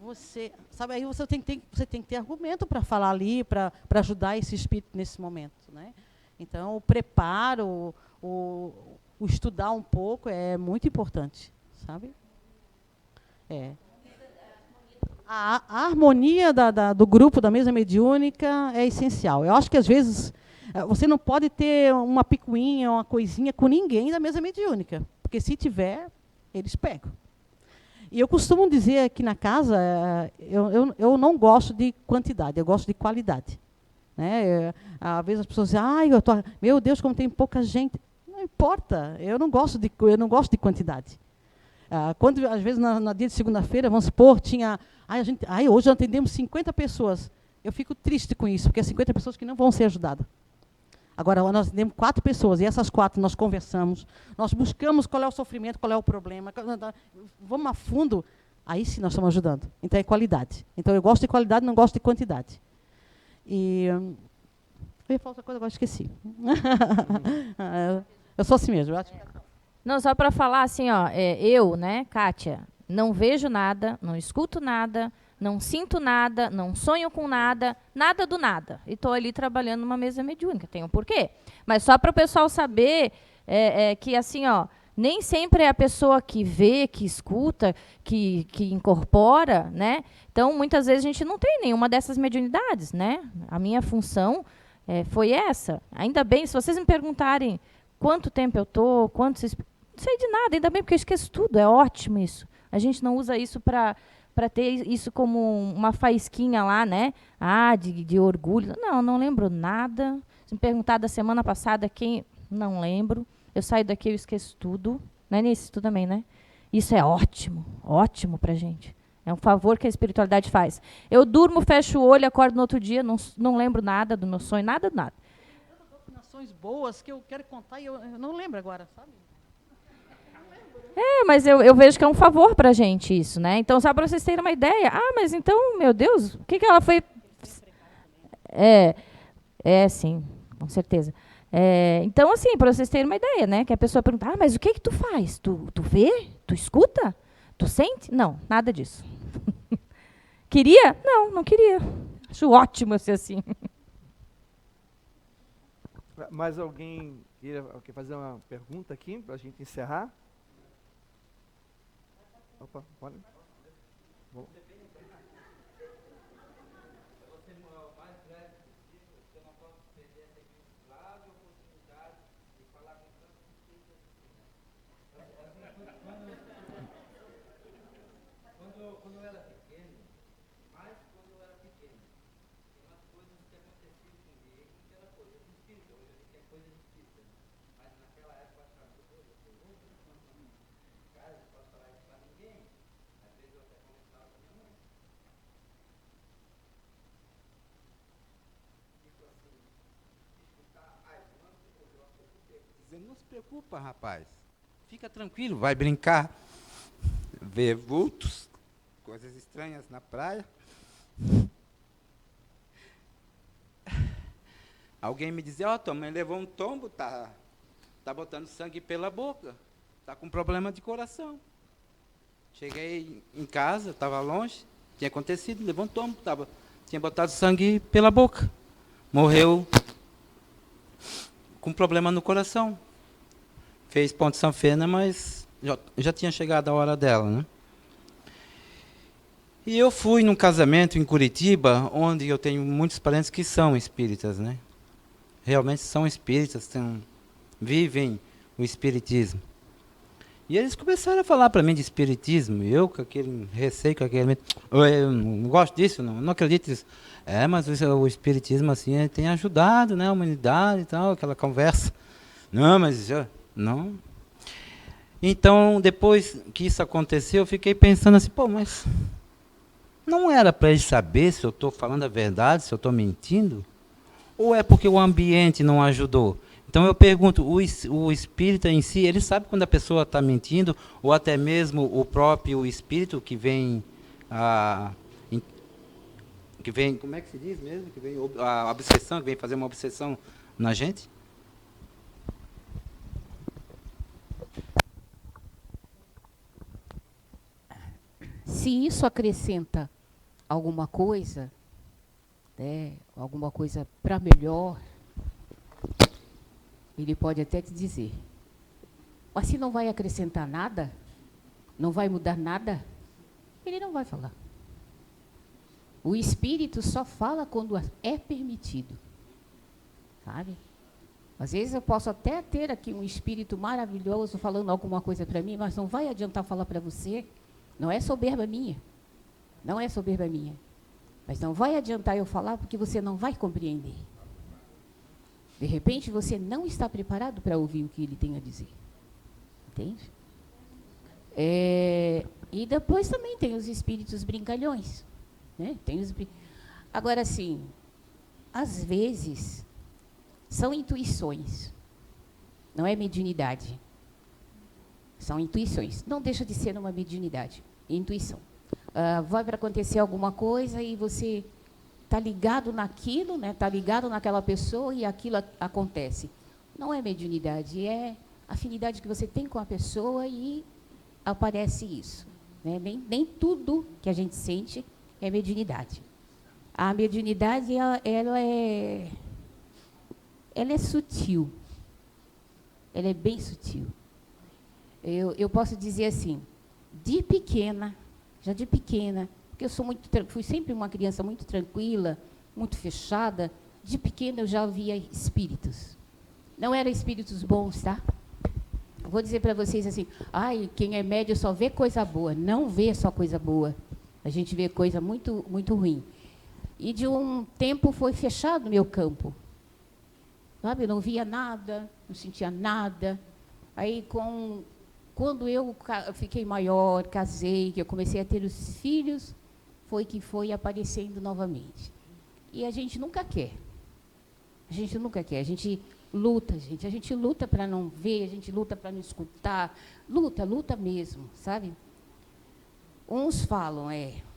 você, sabe, aí você tem que ter argumento para falar ali, para ajudar esse espírito nesse momento, né? Então, o preparo, o estudar um pouco é muito importante, sabe? A harmonia do grupo, da mesa mediúnica, é essencial. Eu acho que, às vezes, você não pode ter uma picuinha, uma coisinha com ninguém da mesa mediúnica, porque, se tiver, eles pegam. E eu costumo dizer aqui na casa, eu não gosto de quantidade, eu gosto de qualidade. Né? Às vezes as pessoas dizem, meu Deus, como tem pouca gente. Não importa, eu não gosto de quantidade. Quando, às vezes, no dia de segunda-feira, vamos supor, tinha... hoje nós atendemos 50 pessoas. Eu fico triste com isso, porque é 50 pessoas que não vão ser ajudadas. Agora, nós atendemos 4 pessoas, e essas 4 nós conversamos, nós buscamos qual é o sofrimento, qual é o problema, vamos a fundo, aí sim nós estamos ajudando. Então, é qualidade. Então, eu gosto de qualidade, não gosto de quantidade. E eu ia falar outra coisa, agora esqueci. Eu sou assim mesmo. Não, só para falar assim, eu, né, Kátia, não vejo nada, não escuto nada, não sinto nada, não sonho com nada, nada do nada. E estou ali trabalhando numa mesa mediúnica, tem um porquê. Mas só para o pessoal saber que, assim, nem sempre é a pessoa que vê, que escuta, que incorpora, né? Então, muitas vezes a gente não tem nenhuma dessas mediunidades, né? A minha função foi essa. Ainda bem, se vocês me perguntarem quanto tempo eu estou, não sei de nada, ainda bem, porque eu esqueço tudo, é ótimo isso. A gente não usa isso para ter isso como uma faísquinha lá, né? De orgulho. Não lembro nada. Se me perguntar da semana passada, não lembro. Eu saio daqui, eu esqueço tudo. Não é nisso, tu também, né? Isso é ótimo para a gente. É um favor que a espiritualidade faz. Eu durmo, fecho o olho, acordo no outro dia, não lembro nada do meu sonho, nada. Tem tantas doutrinações boas que eu quero contar e eu não lembro agora, sabe? Mas eu vejo que é um favor para a gente isso, né? Então, só para vocês terem uma ideia. Mas então, meu Deus, o que ela foi... Sim, com certeza. Então, assim, para vocês terem uma ideia, né? Que a pessoa pergunta, mas o que tu faz? Tu vê? Tu escuta? Tu sente? Não, nada disso. Queria? Não queria. Acho ótimo ser assim. Mais alguém quer fazer uma pergunta aqui para a gente encerrar? Opa, pode. Bom. Quando eu era pequeno, mais quando eu era pequeno, tem umas coisas que aconteciam comigo que era coisa de espírito. Hoje eu sei que é coisa de espírito. Mas naquela época eu achava que coisa de espírito. Cara, não posso falar isso pra ninguém. Às vezes eu até conversava com a minha mãe. Tipo assim, escutar, não se preocupa, rapaz. Fica tranquilo, vai brincar, ver vultos, coisas estranhas na praia. Alguém me dizia, tua mãe levou um tombo, tá botando sangue pela boca, tá com problema de coração. Cheguei em casa, estava longe, tinha acontecido, levou um tombo, tinha botado sangue pela boca. Morreu com problema no coração. Fez ponto sanfena, mas já tinha chegado a hora dela, né? E eu fui num casamento em Curitiba, onde eu tenho muitos parentes que são espíritas, né? Realmente são espíritas, vivem o espiritismo. E eles começaram a falar para mim de espiritismo, eu com aquele receio, com aquele... Eu não gosto disso, não acredito nisso. Mas o espiritismo assim tem ajudado, né, a humanidade e tal, aquela conversa. Não, mas não. Então, depois que isso aconteceu, eu fiquei pensando assim, mas não era para eles saber se eu estou falando a verdade, se eu estou mentindo? Ou é porque o ambiente não ajudou? Então eu pergunto, o espírita em si, ele sabe quando a pessoa está mentindo, ou até mesmo o próprio espírito que vem, como é que se diz mesmo? Que vem a obsessão, que vem fazer uma obsessão na gente? Se isso acrescenta alguma coisa, né, alguma coisa para melhor, ele pode até te dizer. Mas se não vai acrescentar nada, não vai mudar nada, ele não vai falar. O espírito só fala quando é permitido. Sabe? Às vezes eu posso até ter aqui um espírito maravilhoso falando alguma coisa para mim, mas não vai adiantar falar para você. Não é soberba minha. Não é soberba minha. Mas não vai adiantar eu falar porque você não vai compreender. De repente, você não está preparado para ouvir o que ele tem a dizer. Entende? E depois também tem os espíritos brincalhões. Né? Agora, sim, às vezes, são intuições. Não é mediunidade. São intuições. Não deixa de ser uma mediunidade. Intuição. Vai para acontecer alguma coisa e você está ligado naquilo, né? Está ligado naquela pessoa e aquilo acontece. Não é mediunidade, é afinidade que você tem com a pessoa e aparece isso. Né? Nem tudo que a gente sente é mediunidade. A mediunidade, ela é sutil. Ela é bem sutil. Eu posso dizer assim, de pequena, porque eu fui sempre uma criança muito tranquila, muito fechada, de pequena eu já via espíritos. Não eram espíritos bons, tá? Vou dizer para vocês assim, quem é médio só vê coisa boa. Não vê só coisa boa. A gente vê coisa muito, muito ruim. E de um tempo foi fechado o meu campo. Sabe, eu não via nada, não sentia nada. Aí, quando eu fiquei maior, casei, que eu comecei a ter os filhos, foi aparecendo novamente. E a gente nunca quer. A gente luta para não ver, a gente luta para não escutar. Luta mesmo, sabe? Uns falam,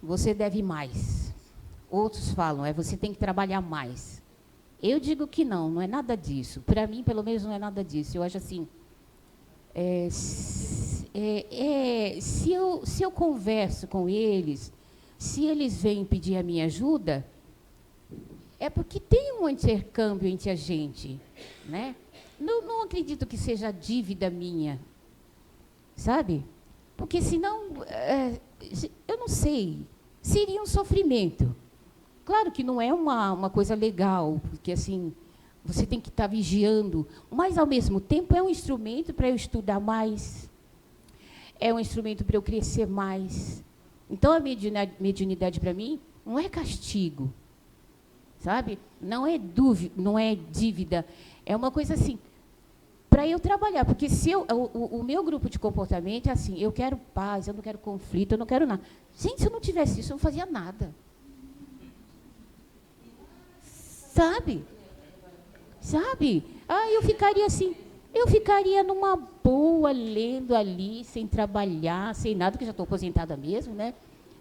você deve mais. Outros falam, você tem que trabalhar mais. Eu digo que não é nada disso. Para mim, pelo menos, não é nada disso. Eu acho assim, se eu converso com eles, se eles vêm pedir a minha ajuda, é porque tem um intercâmbio entre a gente, né? Não acredito que seja dívida minha, sabe? Porque senão, eu não sei, seria um sofrimento. Claro que não é uma coisa legal, porque assim, você tem que estar vigiando, mas ao mesmo tempo é um instrumento para eu estudar mais, é um instrumento para eu crescer mais. Então a mediunidade para mim não é castigo, sabe? Não é dívida, é uma coisa assim, para eu trabalhar, porque se o meu grupo de comportamento é assim, eu quero paz, eu não quero conflito, eu não quero nada. Gente, se eu não tivesse isso, eu não fazia nada. Sabe? Eu ficaria assim, numa boa, lendo ali, sem trabalhar, sem nada, porque já estou aposentada mesmo, né?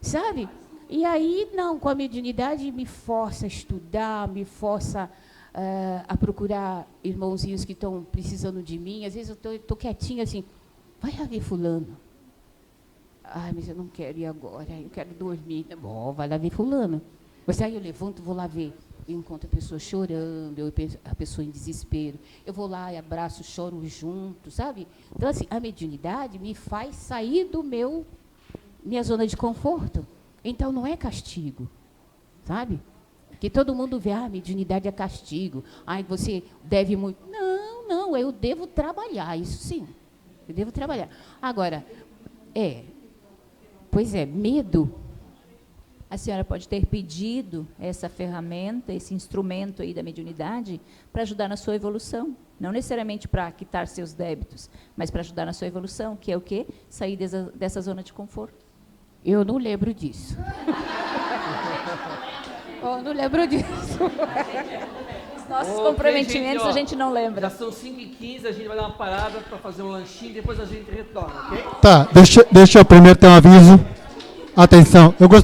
Sabe? E aí, não, com a mediunidade me força a estudar, me força a procurar irmãozinhos que estão precisando de mim. Às vezes eu estou quietinha assim, vai haver fulano. Ai, mas eu não quero ir agora, eu quero dormir. Bom, vai lá ver fulano. Mas aí eu levanto, vou lá ver. Eu encontro a pessoa chorando, a pessoa em desespero. Eu vou lá e abraço, choro junto, sabe? Então, assim, a mediunidade me faz sair do minha zona de conforto. Então, não é castigo, sabe? Porque todo mundo vê, mediunidade é castigo. Ai, você deve muito. Não, eu devo trabalhar, isso sim. Eu devo trabalhar. Agora, medo. A senhora pode ter pedido essa ferramenta, esse instrumento aí da mediunidade, para ajudar na sua evolução. Não necessariamente para quitar seus débitos, mas para ajudar na sua evolução, que é o quê? Sair dessa zona de conforto. Eu não lembro disso. Eu não lembro disso. Os nossos comprometimentos gente, a gente não lembra. Já são 5h15, a gente vai dar uma parada para fazer um lanchinho, depois a gente retorna, ok? Tá, deixa eu primeiro ter um aviso. Atenção, eu gostaria